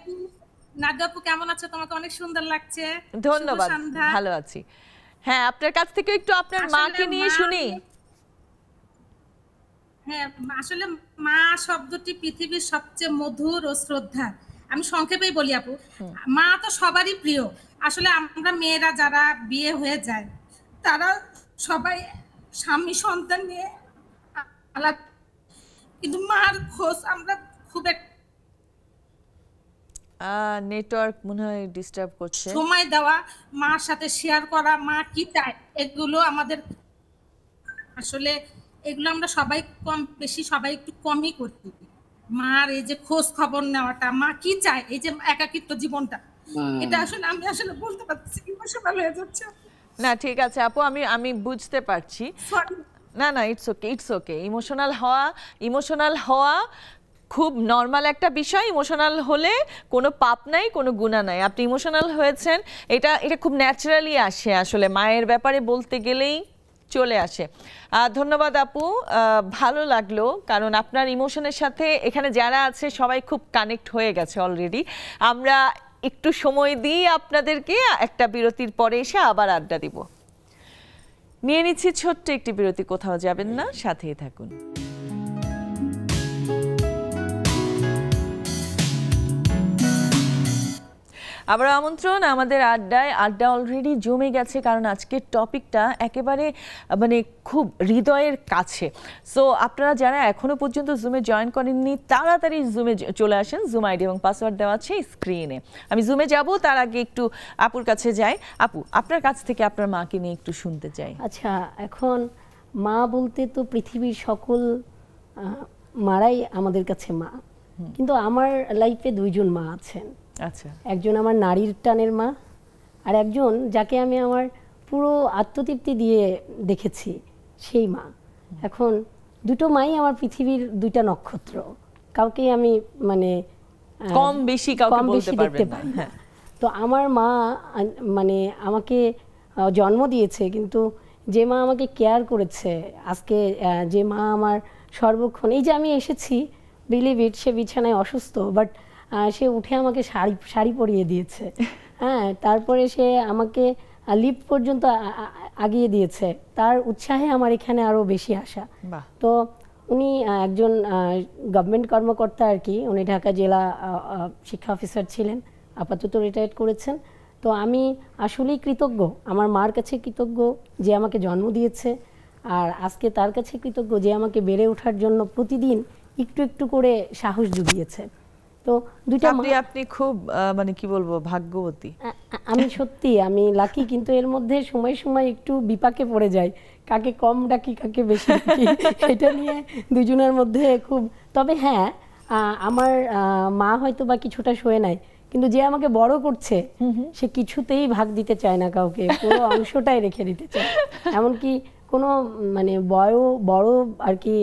আপু কেমন আছো? তোমাকে অনেক সুন্দর লাগছে।
ধন্যবাদ, ভালো আছি। হ্যাঁ, আপনার কাছ থেকে একটু আপনার মাকে নিয়ে শুনি।
হ্যাঁ, আসলে মা শব্দটি পৃথিবীর সবচেয়ে মধুর ও শ্রদ্ধা। আমি সংক্ষেপেই বলি আপু, মা তো সবারই প্রিয়। আসলে আমরা মেয়েরা যারা বিয়ে হয়ে যায়, তারা সবাই স্বামী সন্তান নিয়ে আলাদা, কিন্তু মার খোঁজ আমরা খুব
নেটওয়ার্ক মনে হয় ডিস্টার্ব করছে।
সময় দেওয়া, মার সাথে শেয়ার করা, মা কি চায়, এগুলো আমাদের আসলে এগুলো আমরা সবাই কম বেশি সবাই একটু কমই করতে। মার এই যে খোঁজ খবর নেওয়াটা, মা কি চায়, এই যে একাকিত্ব জীবনটা, এটা আসলে আমি আসলে বলতে পারছি, ইমোশনাল হয়ে যাচ্ছে।
না ঠিক আছে আপু, আমি বুঝতে পারছি। না না, ইটস ওকে। ইমোশনাল হওয়া খুব নর্মাল একটা বিষয়। ইমোশনাল হলে কোনো পাপ নাই, কোনো গুনাহ নাই। আপনি ইমোশনাল হয়েছেন, এটা খুব ন্যাচারালি আসে, আসলে মায়ের ব্যাপারে বলতে গেলেই চলে আসে। ধন্যবাদ আপু, ভালো লাগলো, কারণ আপনার ইমোশনের সাথে এখানে যারা আছে সবাই খুব কানেক্ট হয়ে গেছে অলরেডি। আমরা একটু সময় দিই আপনাদেরকে, একটা বিরতির পরে এসে আবার আড্ডা দিব। নিয়ে নিচ্ছি ছোট্ট একটি বিরতি, কোথাও যাবেন না, সাথেই থাকুন। আবার আমন্ত্রণ আমাদের আড্ডায়। আড্ডা অলরেডি জমে গেছে, কারণ আজকের টপিকটা একেবারে মানে খুব হৃদয়ের কাছে। সো আপনারা যারা এখনো পর্যন্ত জুমে জয়েন করেননি, তাড়াতাড়ি জুমে চলে আসেন। জুম আইডি এবং পাসওয়ার্ড দেওয়া আছে স্ক্রিনে। আমি জুমে যাব, তার আগে একটু আপুর কাছে যাই। আপু, আপনার কাছ থেকে আপনার মাকে নিয়ে একটু শুনতে চাই।
আচ্ছা, এখন মা বলতে তো পৃথিবীর সকল মারাই আমাদের কাছে মা, কিন্তু আমার লাইফে দুইজন মা আছেন।
আচ্ছা,
একজন আমার নারীর টানের মা, আর একজন যাকে আমি আমার পুরো আত্মতৃপ্তি দিয়ে দেখেছি, সেই মা। এখন দুটো মাই আমার পৃথিবীর দুইটা নক্ষত্র, কাউকে আমি মানে
কম বেশি দেখতে পাই না।
তো আমার মা মানে আমাকে জন্ম দিয়েছে, কিন্তু যে মা আমাকে কেয়ার করেছে, আজকে যে মা আমার সর্বক্ষণ, এই যে আমি এসেছি বিলিভ ইট, সে বিছানায় অসুস্থ, বাট সে উঠে আমাকে শাড়ি পরিয়ে দিয়েছে, হ্যাঁ, তারপরে সে আমাকে লিফট পর্যন্ত আগিয়ে দিয়েছে। তার উৎসাহে আমার এখানে আরও বেশি আসা। তো উনি একজন গভর্নমেন্ট কর্মকর্তা আর কি, উনি ঢাকা জেলা শিক্ষা অফিসার ছিলেন, আপাতত রিটায়ার্ড করেছেন। তো আমি আসলেই কৃতজ্ঞ, আমার মার কাছে কৃতজ্ঞ যে আমাকে জন্ম দিয়েছে, আর আজকে তার কাছে কৃতজ্ঞ যে আমাকে বেড়ে ওঠার জন্য প্রতিদিন একটু একটু করে সাহস জুগিয়েছে। তো দুইটা
আপনি খুব মানে কি বলবো ভাগ্যবতী।
আমি সত্যি আমি লাকি, কিন্তু এর মধ্যে সময় সময় একটু বিপাকে পড়ে যায়, কাকে কম ডাকি কাকে বেশি ডাকি এটা নিয়ে দুজনের মধ্যে খুব। তবে হ্যাঁ, আমার মা হয়তো বা কিছুটা সয়ে নাই, কিন্তু যে আমাকে বড় করছে সে কিছুতেই ভাগ দিতে চায় না কাউকে, পুরো অংশটাই রেখে দিতে চায়। এমনকি কোনো মানে বড় আর কি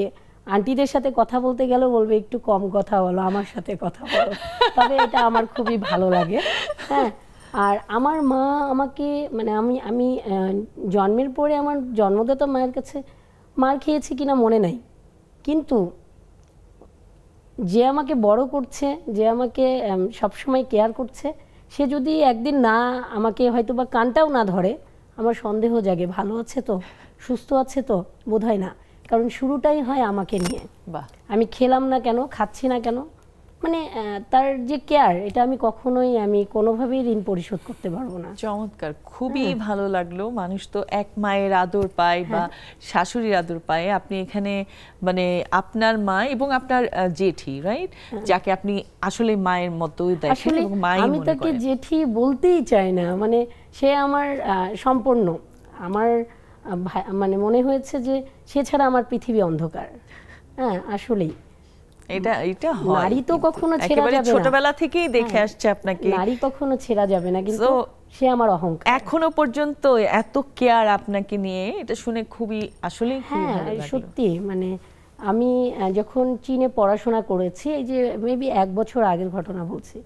আন্টিদের সাথে কথা বলতে গেলেও বলবে একটু কম কথা বলো, আমার সাথে কথা বলো। তবে এটা আমার খুবই ভালো লাগে। হ্যাঁ, আর আমার মা আমাকে মানে আমি জন্মের পরে আমার জন্মদাতা মায়ের কাছে মার খেয়েছি কিনা মনে নাই, কিন্তু যে আমাকে বড় করছে, যে আমাকে সবসময় কেয়ার করছে, সে যদি একদিন না আমাকে হয়তো বা কানটাও না ধরে, আমার সন্দেহ জাগে ভালো আছে তো, সুস্থ আছে তো, বোধহয় না, কারণ শুরুটাই হয় আমাকে নিয়ে। আমি খেলাম না কেন, খাচ্ছি না কেন, মানে তার যে কেয়ার, এটা আমি কখনোই আমি কোনোভাবেই ঋণ পরিশোধ করতে পারবো না।
চমৎকার, খুবই ভালো লাগলো। মানুষ তো এক মায়ের আদর পায় বা শাশুড়ির আদর পায়, আপনি এখানে মানে আপনার মা এবং আপনার জেঠি, রাইট, যাকে আপনি আসলে মায়ের মতোই দেখেন এবং মাই মনে করেন।
আমি তাকে জেঠি বলতেই চাই না, মানে সে আমার সম্পূর্ণ আমার মানে মনে হয়েছে যে সে ছাড়া আমার পৃথিবী অন্ধকার। হ্যাঁ, আসলেই
এটা হয়,
নারী তো কখনো ছেড়া যাবে না,
ছোটবেলা থেকেই দেখে আসছে আপনাকে,
নারী কখনো ছেড়া যাবে না, কিন্তু সে আমার অহংকার।
এখনো পর্যন্ত এত কেয়ার আপনাকে নিয়ে, এটা শুনে খুবই আসলেই খুবই ভালো লাগলো।
সত্যি মানে আমি যখন চীনে পড়াশোনা করেছি, এই যে মেবি 1 বছর আগের ঘটনা বলছি,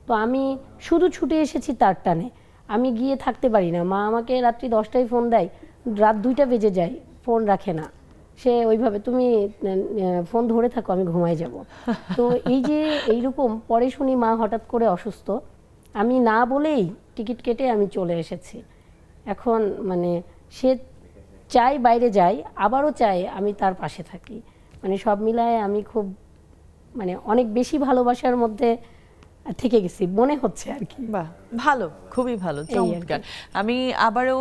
তো আমি শুধু ছুটে এসেছি তার টানে, আমি গিয়ে থাকতে পারি না। মা আমাকে রাত্রি 10টায় ফোন দেয়, রাত 2টা বেজে যায়, ফোন রাখে না সে, ওইভাবে তুমি ফোন ধরে থাকো, আমি ঘুমাই যাব। তো এই যে এইরকম, পরে শুনি মা হঠাৎ করে অসুস্থ, আমি না বলেই টিকিট কেটে আমি চলে এসেছি। এখন মানে সে চাই বাইরে যাই, আবারও চাই আমি তার পাশে থাকি, মানে সব মিলায় আমি খুব মানে অনেক বেশি ভালোবাসার মধ্যে থেকে গেছি মনে হচ্ছে আর কি।
বাহ, ভালো, খুবই ভালো, চমৎকার। আমি আবারও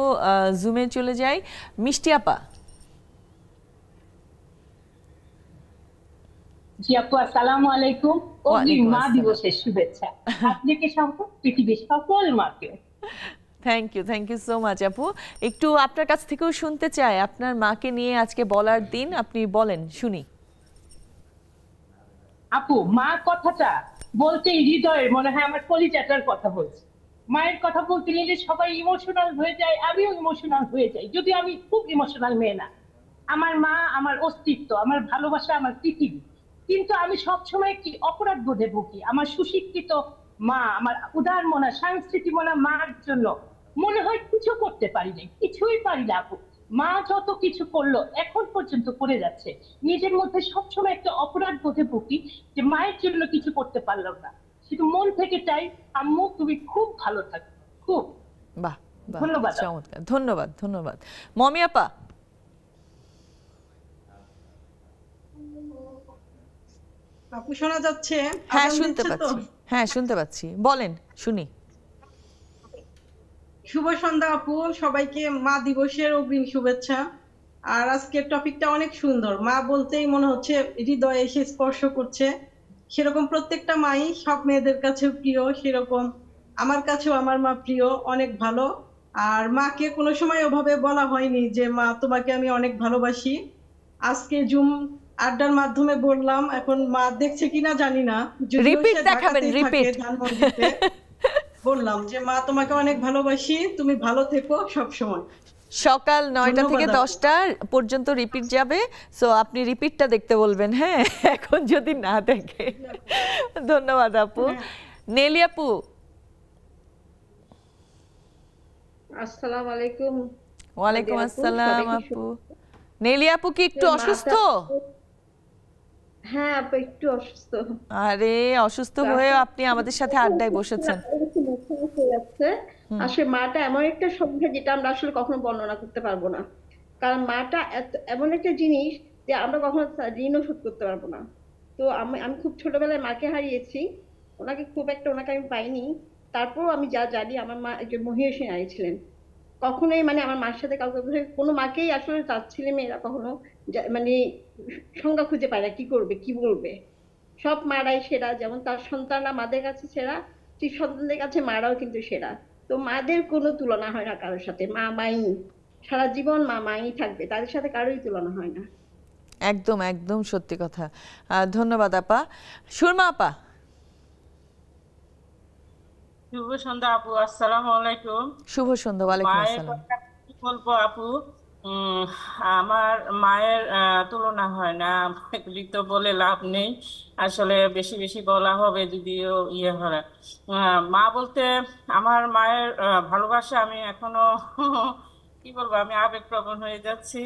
জুমে চলে যাই, মিষ্টি আপা।
জি আপু, আসসালামু আলাইকুম। অগ্রিম মা দিবসের শুভেচ্ছা আপনাকে সহ পৃথিবীর সকল মাকে।
থ্যাংক ইউ সো মাচ আপু। একটু আপনার কাছ থেকেও শুনতে চাই, আপনার মাকে নিয়ে আজকে বলার দিন, আপনি বলেন শুনি।
আপু, মা কথাটা বলতে হৃদয়ের মনে হয় আমার কলিজাটার কথা বলছি। মায়ের কথা বলতে গেলে সবাই ইমোশনাল হয়ে যায়, আমিও ইমোশনাল হয়ে যাই, যদি আমি খুব ইমোশনাল মেয়ে না। আমার মা আমার অস্তিত্ব, আমার ভালোবাসা, আমার পৃথিবী। কিন্তু আমি সবসময় কি অপরাধ বোধে ভুগি। আমার সুশিক্ষিত মা, আমার উদার মনা, সাংস্কৃতিক মনা মার জন্য মনে হয় কিছু করতে পারি না, কিছুই পারি না আপু। মা যত কিছু করলো, এখন পর্যন্ত করে যাচ্ছে, নিজের মধ্যে সবসময় একটা অপরাধ বোধে ভুগি যে মায়ের জন্য কিছু করতে পারলাম না। শুধু মন থেকে চাই আম্মু তুমি খুব ভালো থাকো, খুব।
বাহ,
ধন্যবাদ,
চমৎকার, ধন্যবাদ। মমি আপা।
আপু শোনা যাচ্ছে?
হ্যাঁ, শুনতে পাচ্ছি, বলেন শুনি।
শুভ সন্ধ্যা আপু, সবাইকে মা দিবসের অগ্রিম শুভেচ্ছা। আর আজকের টপিকটা অনেক সুন্দর, মা বলতেই মনে হচ্ছে হৃদয়ে এসে স্পর্শ করছে। সেরকম প্রত্যেকটা মাই সব মেয়েদের কাছে প্রিয়, সেরকম আমার কাছেও আমার মা প্রিয়, অনেক ভালো। আর মাকে কোনো সময় ওভাবে বলা হয়নি যে মা তোমাকে আমি অনেক ভালোবাসি। আজকে জুম আড্ডার মাধ্যমে বললাম, এখন মা দেখছে কিনা জানি না, বললাম যে মা তোমাকে অনেক ভালোবাসি, তুমি ভালো থেকো সব সময়।
সকাল 9টা থেকে 10টা পর্যন্ত রিপিট যাবে, সো আপনি রিপিটটা দেখতে বলবেন, হ্যাঁ, এখন যদি না দেখে। ধন্যবাদ আপু। নেলি আপু।
আসসালামু আলাইকুম।
ওয়ালাইকুম আসসালাম আপু। নেলি আপু কি একটু অসুস্থ?
হ্যাঁ আপু একটু অসুস্থ।
আরে অসুস্থ হয়ে আপনি আমাদের সাথে আড্ডায় বসেছেন।
আসলে মাটা এমন একটা সংখ্যা যেটা আমরা আসলে কখনো বর্ণনা করতে পারবো না, কারণ মাটা এমন একটা জিনিস যে আমরা কখনো ঋণও শোধ করতে পারবো না। তো আমি খুব ছোটবেলায় মাকে হারিয়েছি, ওনাকে আমি পাইনি। তারপরও আমি যা জানি আমার মা একজন মহিষী নারী ছিলেন। কখনোই মানে আমার মার সাথে কাউকে কোনো মাকেই আসলে তার ছেলে মেয়েরা কখনো মানে সংজ্ঞা খুঁজে পায় না কি করবে কি বলবে। সব মারাই সেরা, যেমন তার সন্তানরা মাদের কাছে সেরা, ঠিক সন্তানদের কাছে মারাও কিন্তু সেরা। তো মাদের কোনো তুলনা হয় না কারোর সাথে। মা মাই, সারা জীবন মা মাই থাকবে, তাদের সাথে কারোই তুলনা হয় না।
একদম একদম সত্যি কথা। ধন্যবাদ আপা। সুরমা আপা।
শুভ সন্ধ্যা আপু, আসসালামু আলাইকুম।
শুভ সন্ধ্যা। ওয়ালাইকুম আসসালাম।
কি বলবো আপু, আমার মায়ের তুলনা হয় না, তো বলে লাভ নেই, আসলে বেশি বেশি বলা হবে যদিও ইয়ে হয়। মা বলতে আমার মায়ের ভালোবাসা আমি এখনো কি বলবো, আমি আবেগপ্রবণ হয়ে যাচ্ছি।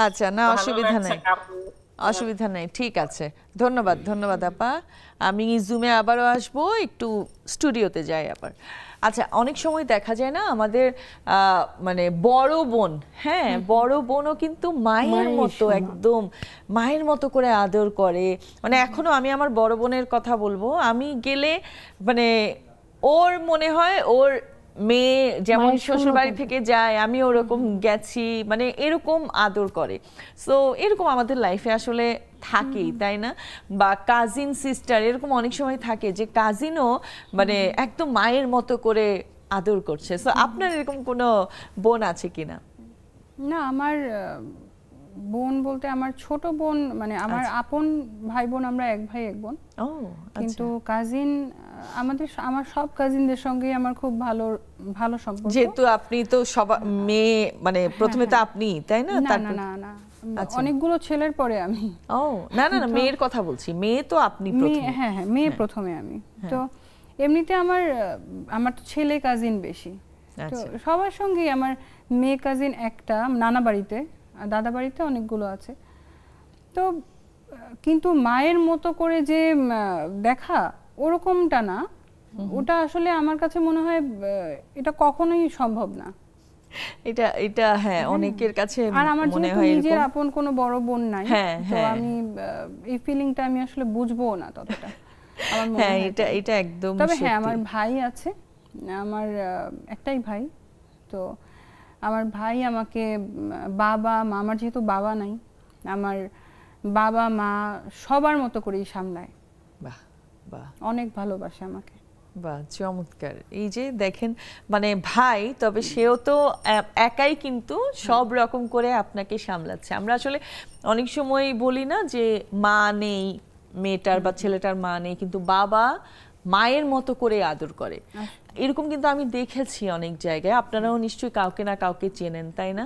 আচ্ছা, না অসুবিধা নেই, অসুবিধা নেই, ঠিক আছে। ধন্যবাদ, ধন্যবাদ আপা। আমি জুমে আবারও আসবো, একটু স্টুডিওতে যাই আবার। আচ্ছা, অনেক সময় দেখা যায় না আমাদের মানে বড় বোন, হ্যাঁ বড় বোনও কিন্তু মায়ের মতো, একদম মায়ের মতো করে আদর করে। মানে এখনো আমি আমার বড় বোনের কথা বলবো, আমি গেলে মানে ওর মনে হয় ওর মেয়ে যেমন শ্বশুর বাড়ি থেকে যায় আমি ওরকম গেছি, মানে এরকম আদর করে। সো এরকম আমাদের লাইফে আসলে থাকেই, তাই না? বা কাজিন সিস্টার এরকম অনেক সময় থাকে যে কাজিনও মানে একদম মায়ের মতো করে আদর করছে। সো আপনার এরকম কোনো বোন আছে কিনা?
না, আমার বোন বলতে আমার ছোট বোন, মানে আমার আপন ভাই বোন আমরা এক ভাই এক বোন। কিন্তু কাজিন আমার সব কাজিনদের সঙ্গে আমার খুব ভালো ভালো সম্পর্ক।
যেহেতু আপনি তো সব মেয়ে, মানে প্রথমে তো আপনি, তাই না?
না না না, অনেকগুলো ছেলের পরে আমি।
ও না না না, মেয়ের কথা বলছি। মেয়ে তো আপনি প্রথমে।
হ্যাঁ হ্যাঁ, মেয়ে প্রথমে আমি। তো এমনিতে আমার তো ছেলে কাজিন বেশি। তো সবার সঙ্গে আমার মেয়ে কাজিন একটা, নানা বাড়িতে, দাদা বাড়িতে অনেকগুলো আছে। তো কিন্তু মায়ের মতো করে যে দেখা ওরকমটা না, ওটা আসলে আমার কাছে মনে হয় এটা কখনোই সম্ভব না।
এটা হ্যাঁ অনেকের কাছে
আর আমার নিজের আপন কোনো বড় বোন নাই, তো আমি এই ফিলিংটা আমি আসলে বুঝবো না ততটা।
হ্যাঁ, এটা একদম।
তবে হ্যাঁ, আমার ভাই আছে, আমার একটাই ভাই। তো আমার ভাই আমাকে বাবা মা, আমার যেহেতু বাবা নাই, আমার বাবা মা সবার মতো করেই সামলায়।
বাহ বাহ,
অনেক ভালোবাসে আমাকে।
বাহ, চমৎকার। এই যে দেখেন, মানে ভাই, তবে সেও তো একাই কিন্তু সব রকম করে আপনাকে সামলাচ্ছে। আমরা আসলে অনেক সময় বলি না যে মা নেই মেয়েটার বা ছেলেটার, মা নেই, কিন্তু বাবা মায়ের মতো করে আদর করে। এরকম কিন্তু আমি দেখেছি অনেক জায়গায়। আপনারাও নিশ্চয়ই কাউকে না কাউকে চেনেন, তাই না?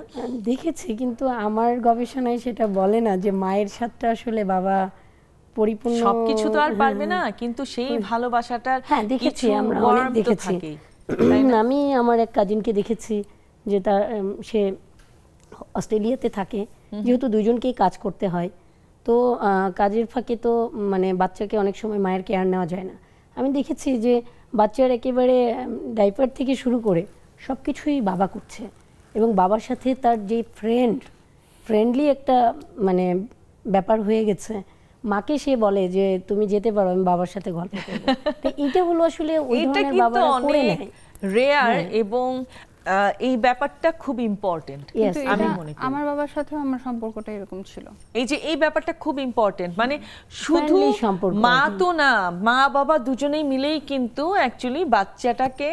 দেখেছি, কিন্তু আমার গবেষণায় সেটা বলে না যে মায়ের সাথে আসলে বাবা পরিপূর্ণ
সবকিছু তো আর পারবে না, কিন্তু সেই ভালোবাসাটার
হ্যাঁ দেখেছি, আমরা অনেক দেখেছি। আমি আমার এক কাজিনকে দেখেছি যে সে অস্ট্রেলিয়াতে থাকে, যেহেতু দুইজনকেই কাজ করতে হয়, তো কাজের ফাঁকে তো মানে বাচ্চাকে অনেক সময় মায়ের কেয়ার নেওয়া যায় না। আমি দেখেছি যে বাচ্চার একেবারে ডাইপার থেকে শুরু করে সব কিছুই বাবা করছে, এবং বাবার সাথে তার যে ফ্রেন্ডলি একটা মানে ব্যাপার হয়ে গেছে। মাকে সে বলে যে তুমি যেতে পারো, আমি বাবার সাথে গল্প করব। তো এটা হলো আসলে ওই ধরনের বাবারা করে নেয়,
রেয়ার, এবং এই ব্যাপারটা খুব ইম্পর্টেন্ট।
আমি মনে করি আমার বাবার সাথে আমার সম্পর্কটা এরকম ছিল।
এই যে এই ব্যাপারটা খুব ইম্পর্টেন্ট, মানে শুধু মা তো না, মা বাবা দুজনেই মিলেই কিন্তু অ্যাকচুয়ালি বাচ্চাটাকে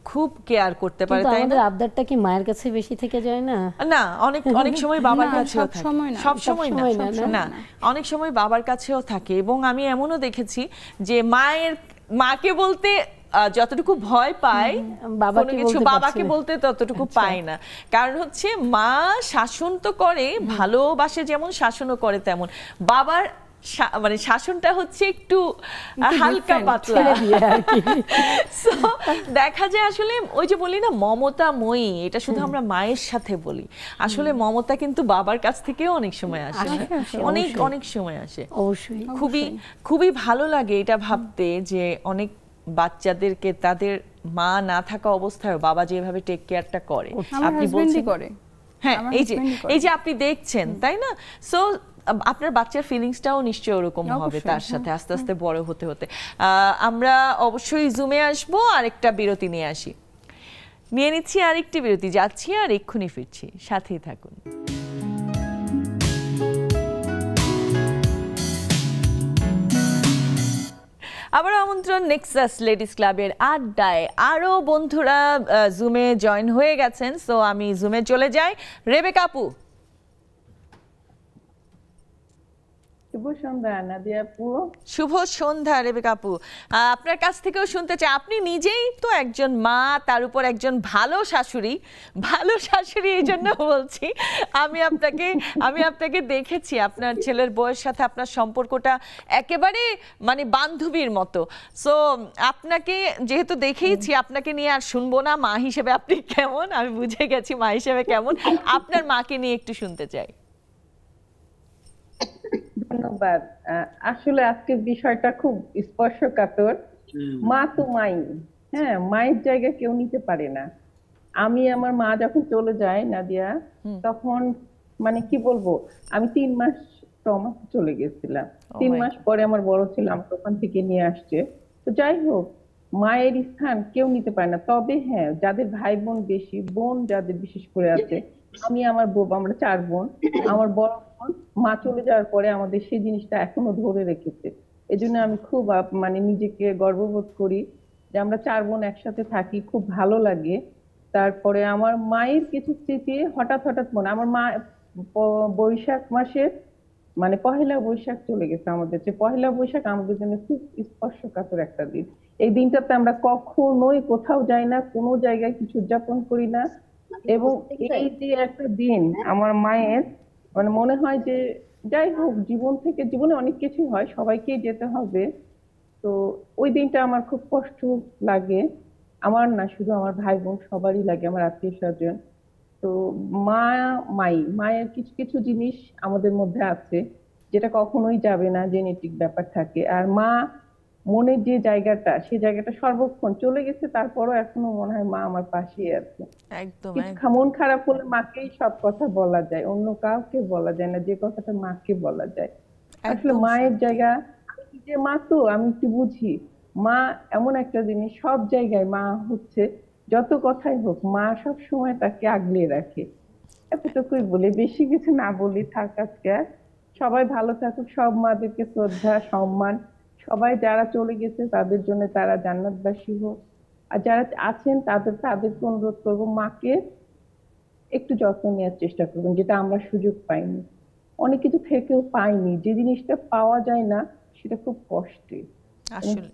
খুব কেয়ার করতে পারে, তাই না?
আমাদের আবদারটা কি মায়ের কাছে বেশি থেকে যায় না?
না, অনেক সময় বাবার কাছেও থাকে, সব সময় না, অনেক সময় বাবার কাছেও থাকে। এবং আমি এমনও দেখেছি যে মাকে বলতে যতটুকু ভয় পায় বাবাকে বলতে ততটুকু পায় না। কারণ হচ্ছে মা শাসন তো করে, ভালোবাসে যেমন, শাসনও করে তেমন। বাবার মানে শাসনটা হচ্ছে একটু হালকা পাতলা। সো দেখা যায় আসলে ওই যে বলি না মমতাময়ী, এটা শুধু আমরা মায়ের সাথে বলি, আসলে মমতা কিন্তু বাবার কাছ থেকেও অনেক সময় আসে, অনেক অনেক সময় আসে।
অবশ্যই
খুবই খুবই ভালো লাগে এটা ভাবতে যে অনেক বাচ্চাদেরকে তাদের মা না থাকা অবস্থায় বাবা যেভাবে টেক কেয়ারটা করে, আপনি বলছেন করে, হ্যাঁ এই যে আপনি দেখছেন তাই না? সো আপনার বাচ্চার ফিলিংসটাও নিশ্চয়ই ওরকম হবে তার সাথে আস্তে আস্তে বড় হতে হতে। আমরা অবশ্যই জুমে আসবো, আরেকটা বিরতি নিয়ে আসি, নিয়ে নিচ্ছি আরেকটি বিরতি, যাচ্ছি আর এক্ষুনি ফিরছি, সাথেই থাকুন। আবার আমন্ত্রণ নেক্সাস লেডিস ক্লাবের আড্ডায়। আরো বন্ধুরা জুমে জয়েন হয়ে গেছেন, সো আমি জুমে চলে যাই। রেবেকা আপু,
শুভ সন্ধ্যা নাদিয়া আপু।
শুভ সন্ধ্যা রেবেকা আপু, আপনার কাছ থেকেও শুনতে চাই, আপনি নিজেই তো একজন মা, তার উপর একজন ভালো শাশুড়ি এই জন্য বলছি, আমি আপনাকে দেখেছি, আপনার ছেলের বউয়ের সাথে আপনার সম্পর্কটা একেবারে মানে বান্ধবীর মতো। সো আপনাকে যেহেতু দেখেইছি, আপনাকে নিয়ে আর শুনবো না, মা হিসেবে আপনি কেমন আমি বুঝে গেছি, মা হিসেবে কেমন, আপনার মাকে নিয়ে একটু শুনতে চাই।
ধন্যবাদ। আসলে আজকে বিষয়টা খুব স্পর্শকাতর। মা তো মাই, হ্যাঁ, মায়ের জায়গা কেউ নিতে পারে না। আমি আমার মা যখন চলে যায় নাদিয়া, তখন মানে কি বলবো, আমি 3 মাস ট্রমা চলে গেছিলাম। 3 মাস পরে আমার বড় ছিল আমাকে ওখান থেকে নিয়ে আসছে। তো যাই হোক, মায়ের স্থান কেউ নিতে পারে না। তবে হ্যাঁ, যাদের ভাই বোন বেশি, বোন যাদের বিশেষ করে আছে, আমি আমার বউ, আমরা 4 বোন, আমার বড় বোন মা চলে যাওয়ার পরে আমাদের সেই জিনিসটা এখনো ধরে রেখেছে। এজন্য আমি খুব মানে নিজেকে গর্ববোধ করি যে আমরা 4 বোন একসাথে থাকি, খুব ভালো লাগে। তারপরে আমার মায়ের কিছু স্মৃতি হঠাৎ মনে, আমার মা বৈশাখ মাসের মানে পহেলা বৈশাখ চলে গেছে আমাদের, যে পহেলা বৈশাখ আমাদের জন্য খুব স্পর্শকাতর একটা দিন। এই দিনটাতে আমরা কখনোই কোথাও যাই না, কোনো জায়গায় কিছু উদযাপন করি না, এবং এই যে একটা দিন আমার মায়ের মানে মনে হয় যে যাই হোক, জীবনে অনেক কিছু হয়, সবাইকেই যেতে হবে। তো ওই দিনটা আমার খুব কষ্ট লাগে, আমার না শুধু আমার ভাই বোন সবারই লাগে, আমার আত্মীয় স্বজন। তো মায়ের কিছু কিছু জিনিস আমাদের মধ্যে আছে যেটা কখনোই যাবে না, জেনেটিক ব্যাপার থাকে। আর মা মনের যে জায়গাটা, সেই জায়গাটা সর্বক্ষণ চলে গেছে, তারপরও এখনো মনে হয় মা আমার পাশেই আছে।
একদম
মন খারাপ হলে মাকেই সব কথা বলা যায়, অন্য কাউকে বলা যায় না, যে কথাটা মাকে বলা যায়। আসলে মায়ের জায়গা, যে মা তো আমি একটু বুঝি, মা এমন একটা জিনিস, সব জায়গায় মা হচ্ছে, যত কথাই হোক মা সব সময় তাকে আগলে রাখে। এতটুকুই বলে, বেশি কিছু না বলি, থাক আজকে। সবাই ভালো থাকুক, সব মাদেরকে শ্রদ্ধা সম্মান, সবাই যারা চলে গেছে তাদের জন্য তারা জান্নাতবাসী হোক, আর যারা আছেন তাদেরকে অনুরোধ করবো মাকে একটু যত্ন নেওয়ার চেষ্টা করবেন, যেটা আমরা সুযোগ পাইনি, অনেক কিছু থেকেও পাইনি। যে জিনিসটা পাওয়া যায় না সেটা খুব কষ্টের,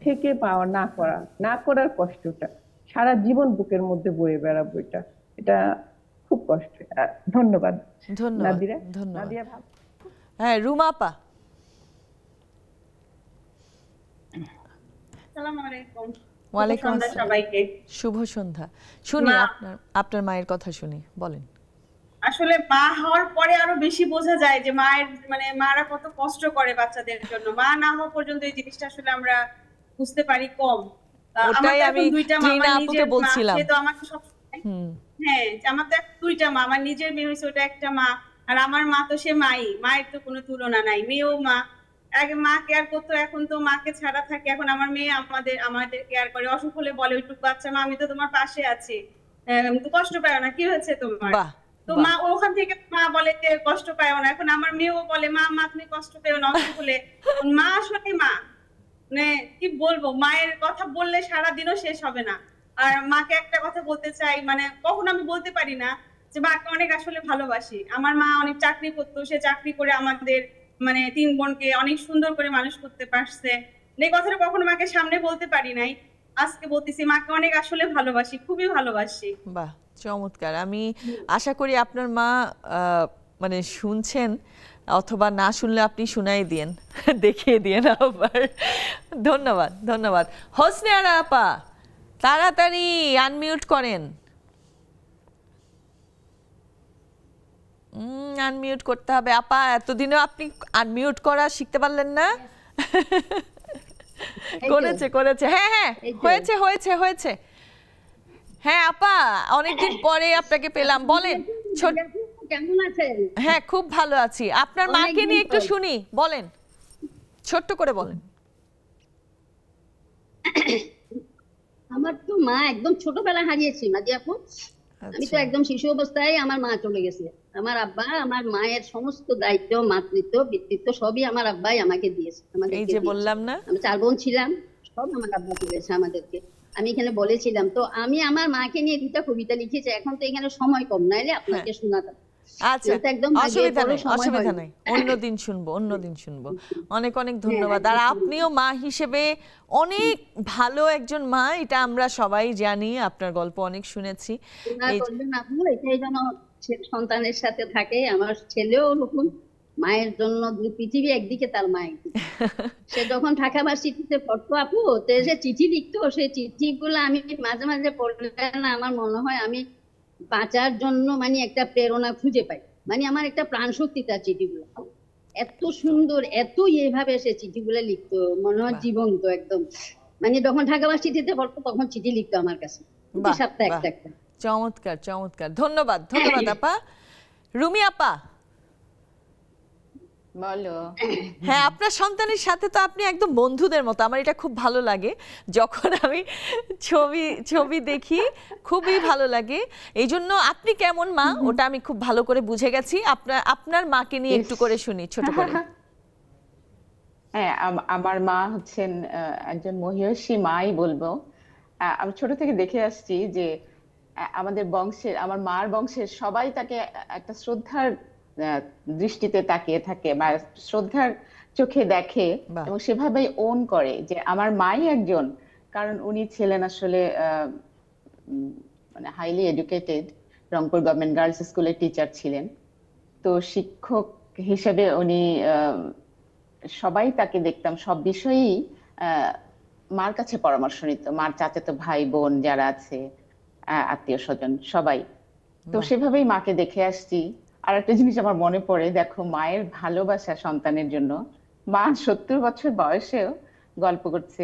থেকে পাওয়া না করার কষ্টটা সারা জীবন বুকের মধ্যে বয়ে বেড়াবো, এটা খুব কষ্টের। ধন্যবাদ নাদিরা। নাদিয়া ভালো।
হ্যাঁ, রুমা আপা।
আসসালামু আলাইকুম।
ওয়ালাইকুম আসসালাম সবাইকে। শুভ সন্ধ্যা। শুনি আপনার মায়ের কথা শুনি, বলেন।
আসলে মা হওয়ার পরে আরো বেশি বোঝা যায় যে মায়ের মানে মারা কত কষ্ট করে বাচ্চাদের জন্য। মা না হওয়া পর্যন্ত এই জিনিসটা আসলে আমরা বুঝতে পারি কম।
ওটাই আমি টিনা আপুকে বলছিলাম।
সে তো আমাকে সব, হ্যাঁ, আমার তো 2টা মা, আমার নিজের মেয়ে হয়েছে ওটা একটা মা, আর আমার মা তো সে মায়ের তো কোনো তুলনা নাই। মেয়েও মা, আগে মা কেয়ার করতো, এখন তো মাকে ছাড়া থাকে। এখন আমার মেয়ে আমাদের কেয়ার করে, অসুখ হলে বলে ওইটুকু বাচ্চা মা আমি তো তোমার পাশে আছি, তো কষ্ট পায় না, কি হয়েছে তোমার? তো মা ওখান থেকে মা বলে যে কষ্ট পায় না। এখন আমার মেয়েও বলে মা তুমি কষ্ট পেও না অসুখ হলে। মা আসলে মা, মানে কি বলবো, মায়ের কথা বললে সারাদিনও শেষ হবে না। আর মাকে একটা কথা বলতে চাই, মানে কখনো আমি বলতে পারি না যে মাকে অনেক আসলে ভালোবাসি। আমার মা অনেক চাকরি করতো, সে চাকরি করে আমাদের মানে 3 বোনকে অনেক সুন্দর করে মানুষ করতে পারছে। এই কথাটা কখনো মাকে সামনে বলতে পারি নাই, আজকে বলতেছি মাকে অনেক আসলে ভালোবাসি, খুবই ভালোবাসি।
বাহ, চমৎকার। আমি আশা করি আপনার মা মানে শুনছেন অথবা না শুনলে আপনি শুনাই দিয়েন, দেখিয়ে দিয়েন আবার। ধন্যবাদ ধন্যবাদ। হোসনে আরা আপা তাড়াতাড়ি আনমিউট করেন। আনমিউট করতে হবে আপা, এতদিনও আপনি আনমিউট করা শিখতে পারলেন না? করেছে করেছে, হ্যাঁ হ্যাঁ হয়েছে হয়েছে হয়েছে। হ্যাঁ আপা, অনেকদিন পরে আপনাকে পেলাম, বলেন।
কেমন আছেন?
হ্যাঁ খুব ভালো আছি। আপনার মাকে নিয়ে একটু শুনি, বলেন, ছোট্ট করে বলেন।
আমার তো মা একদম ছোটবেলায় হারিয়েছি মাদি আপু। আমি তো একদম শিশু অবস্থায় আমার মা চলে গেছে। আমার আব্বা আমার মায়ের সমস্ত দায়িত্ব, মাতৃত্ব, পিতৃত্ব সবই আমার আব্বাই আমাকে দিয়েছে।
এই যে বললাম না,
আমি 4 বোন ছিলাম, সব আমার আব্বা দিয়েছে আমাদেরকে। আমি এখানে বলেছিলাম তো, আমি আমার মাকে নিয়ে 2টা কবিতা লিখেছি। এখন তো এখানে সময় কম, নাইলে আপনাকে শোনাতাম।
আচ্ছা অসুবিধা নেই, অসুবিধা নেই, অন্যদিন শুনবো, অন্যদিন শুনবো। অনেক অনেক ধন্যবাদ। আর আপনিও মা হিসেবে অনেক ভালো একজন মা, এটা আমরা সবাই জানি, আপনার গল্প অনেক শুনেছি।
এটাই যেন সন্তানের সাথে থাকে। আমার ছেলেও ওরকম, মায়ের জন্য দুই পৃথিবী একদিকে, তার মা একদিকে। সে যখন ঢাকা ভার্সিটিতে পড়তো আপু, তো সে চিঠি লিখতো, সেই চিঠিগুলো আমি মাঝে মাঝে পড়লে না আমার মনে হয় আমি বাঁচার জন্য মানে একটা প্রেরণা খুঁজে পাই। মানে আমার একটা প্রাণ শক্তি তার চিঠিগুলো, এত সুন্দর, এত এভাবে সে চিঠিগুলো লিখতো, মনে হয় জীবন্ত একদম। মানে যখন ঢাকা ভার্সিটিতে পড়তো তখন চিঠি লিখতো আমার কাছে, সপ্তাহে একটা একটা।
চমৎকার চমৎকার, ধন্যবাদ ধন্যবাদ আপা। রুমি আপা
বলো।
হ্যাঁ, আপনার সন্তানের সাথে তো আপনি একদম বন্ধুদের মতো, আমার এটা খুব ভালো লাগে। যখন আমি ছবি দেখি খুবই ভালো লাগে। এই জন্য আপনি কেমন মা ওটা আমি খুব ভালো করে বুঝে গেছি। আপনার মাকে নিয়ে একটু করে শুনি ছোট করে।
হ্যাঁ, আমার মা হচ্ছেন একজন মহিয়সী মাই বলবো। আমি ছোট থেকে দেখে আসছি যে আমাদের বংশের, আমার মার বংশের সবাই তাকে একটা শ্রদ্ধার দৃষ্টিতে তাকিয়ে থাকে বা শ্রদ্ধার চোখে দেখে, এবং সেভাবেই ওন করে যে আমার মাই একজন। কারণ উনি ছিলেন আসলে মানে highly educated, Rangpur government girls স্কুলের টিচার ছিলেন। তো শিক্ষক হিসেবে উনি, সবাই তাকে দেখতাম সব বিষয়েই মার কাছে পরামর্শ নিত, মার চাচাতো ভাই বোন যারা আছে, আত্মীয় স্বজন সবাই। তো সেভাবেই মাকে দেখে আসছি। আর একটা জিনিস আমার মনে পড়ে, দেখো মায়ের ভালোবাসা সন্তানের জন্য। মা 70 বছর বয়সেও গল্প করছে।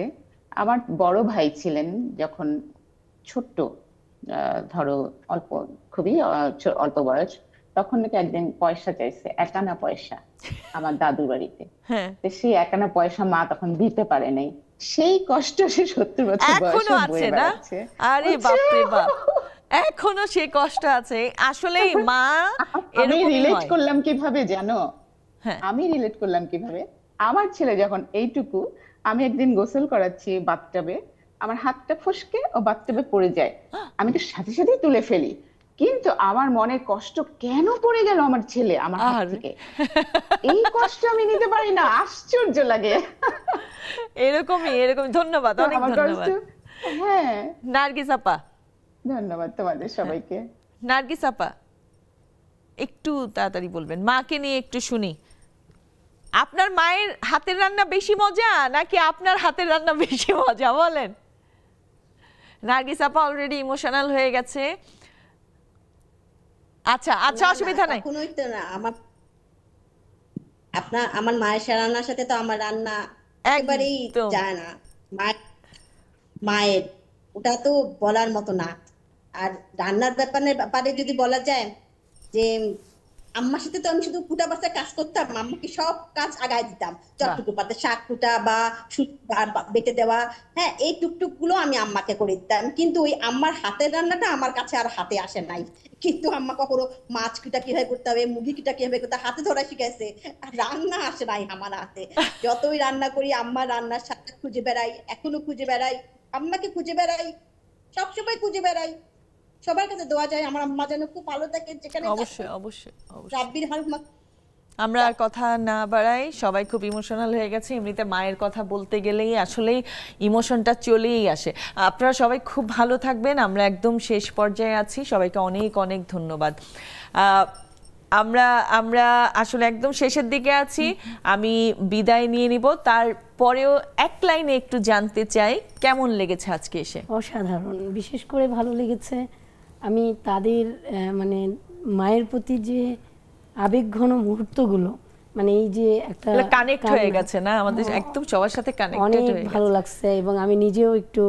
আমার বড় ভাই ছিলেন যখন ছোট্ট, ধরো অল্প, খুবই অল্প বয়স, তখন নাকি একদিন পয়সা চাইছে, 1 আনা পয়সা আমার দাদুর বাড়িতে। সেই 1 আনা পয়সা মা তখন দিতে পারে নাই। সেই কষ্ট সে 70 বছর বয়সে বয়ে বেড়াচ্ছে।
আরে বাপ রে বাপ, এখনো সেই কষ্ট আছে। আসলে মা
আমি রিলেট করলাম কিভাবে জানো? আমি রিলেট করলাম কিভাবে, আমার ছেলে যখন এইটুকু, আমি একদিন গোসল করাচ্ছি বাথটাবে, আমার হাতটা ফসকে ও বাথটাবে পড়ে যায়। আমি তো সাথে সাথেই তুলে ফেলি, কিন্তু আমার মনে কষ্ট, কেন পড়ে গেল আমার ছেলে আমার হাত থেকে, এই কষ্ট আমি নিতে পারি না। আশ্চর্য লাগে।
এরকমই এরকমই। ধন্যবাদ, অনেক ধন্যবাদ।
হ্যাঁ,
নার্গিস আপা।
ধন্যবাদ তোমাদের সবাইকে।
নার্গিস আপা একটু তাড়াতাড়ি বলবেন, মাকে নিয়ে একটু শুনি। আপনার মায়ের হাতের রান্না বেশি মজা নাকি আপনার হাতের রান্না বেশি মজা, বলেন। নার্গিস আপা অলরেডি ইমোশনাল হয়ে গেছে। আচ্ছা আচ্ছা, অসুবিধা নাই।
কোনোই তো না, আমার মায়ের রান্নার সাথে তো আমার রান্না একেবারেই যায় না। মায়ের ওটা তো বলার মতো না। আর রান্নার ব্যাপারে যদি বলা যায় যে আম্মার সাথে তো আমি শুধু কুটা বাচ্চার কাজ করতাম, আম্মাকে সব কাজ আগায় দিতাম, চটটুকু পাতে শাক কুটা বা বেটে দেওয়া, হ্যাঁ এই টুকটুক গুলো আমি আম্মাকে করে দিতাম। কিন্তু ওই আম্মার হাতের রান্নাটা আমার কাছে আর হাতে আসে নাই। কিন্তু আম্মা কখনো মাছ কুটা কিভাবে করতে হবে, মুরগি কুটা কিভাবে করতে হবে হাতে ধরা শিখাইছে, রান্না আসে নাই আমার হাতে। যতই রান্না করি আম্মার রান্নার সাথে খুঁজে বেড়াই, এখনো খুঁজে বেড়াই, আম্মাকে খুঁজে বেড়াই, সবসময় খুঁজে বেড়াই। সবার কাছে দোয়া যায় আমার আম্মা যেন খুব ভালো থাকে, যেখানে
অবশ্যই অবশ্যই
রাব্বির হালমা।
আমরা আর কথা না বাড়াই, সবাই খুব ইমোশনাল হয়ে গেছে। এমনিতে মায়ের কথা বলতে গেলেই আসলেই ইমোশনটা চলেই আসে। আপনারা সবাই খুব ভালো থাকবেন, আমরা একদম শেষ পর্যায়ে আছি। সবাইকে অনেক অনেক ধন্যবাদ। আমরা আমরা আসলে একদম শেষের দিকে আছি, আমি বিদায় নিয়ে নিব। তারপরেও এক লাইনে একটু জানতে চাই কেমন লেগেছে আজকে এসে?
অসাধারণ, বিশেষ করে ভালো লেগেছে। আমি তাদের মানে মায়ের প্রতি যে আবেগঘন মুহূর্তগুলো, মানে এই যে একটা
কানেক্ট হয়ে গেছে না আমাদের, একদম সবার সাথে কানেক্টেড হয়ে গেছে,
ভালো লাগছে এবং আমি নিজেও একটু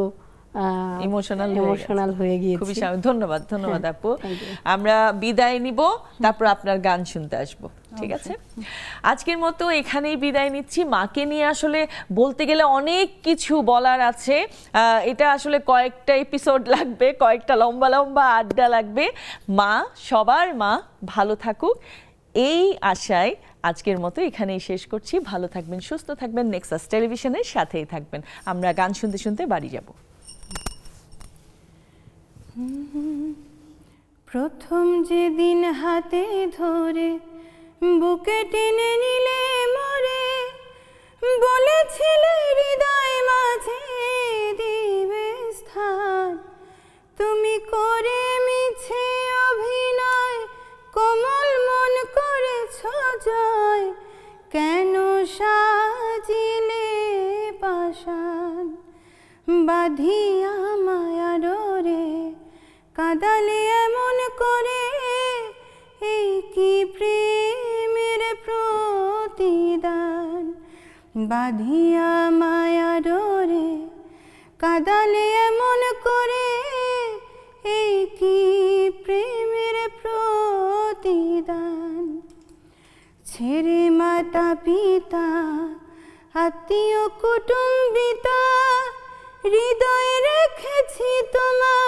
ইমোশনাল
হয়ে গিয়েছি।
খুবই ধন্যবাদ আপু। আমরা বিদায় নিব, তারপর আপনার গান শুনতে আসবো, ঠিক আছে? আজকের মতো এখানেই বিদায় নিচ্ছি। মাকে নিয়ে আসলে বলতে গেলে অনেক কিছু বলার আছে, এটা আসলে কয়েকটা এপিসোড লাগবে, কয়েকটা লম্বা লম্বা আড্ডা লাগবে। মা, সবার মা ভালো থাকুক এই আশায় আজকের মতো এখানেই শেষ করছি। ভালো থাকবেন, সুস্থ থাকবেন, নেক্সাস টেলিভিশনের সাথেই থাকবেন। আমরা গান শুনতে শুনতে বাড়ি যাব।
প্রথম যেদিন হাতে ধরে বুকে টেনে নিলে মরে, বলেছিলে হৃদয় মাঝে দিবে স্থান, তুমি করে মিছে অভিনয় কোমল মন করেছ জয়, কেন সাজিলে পাষাণ বাঁধিয়া মায়ার রে, কাঁদালে এমন করে, এই কি প্রেমের প্রতিদান, বাঁধিয়া মায়ার রে, কাঁদালে এমন করে, এই কি প্রেমের প্রতিদান। ছেড়ে মাতা পিতা আত্মীয় কুটুম্বিতা, হৃদয়ে রেখেছি তোমার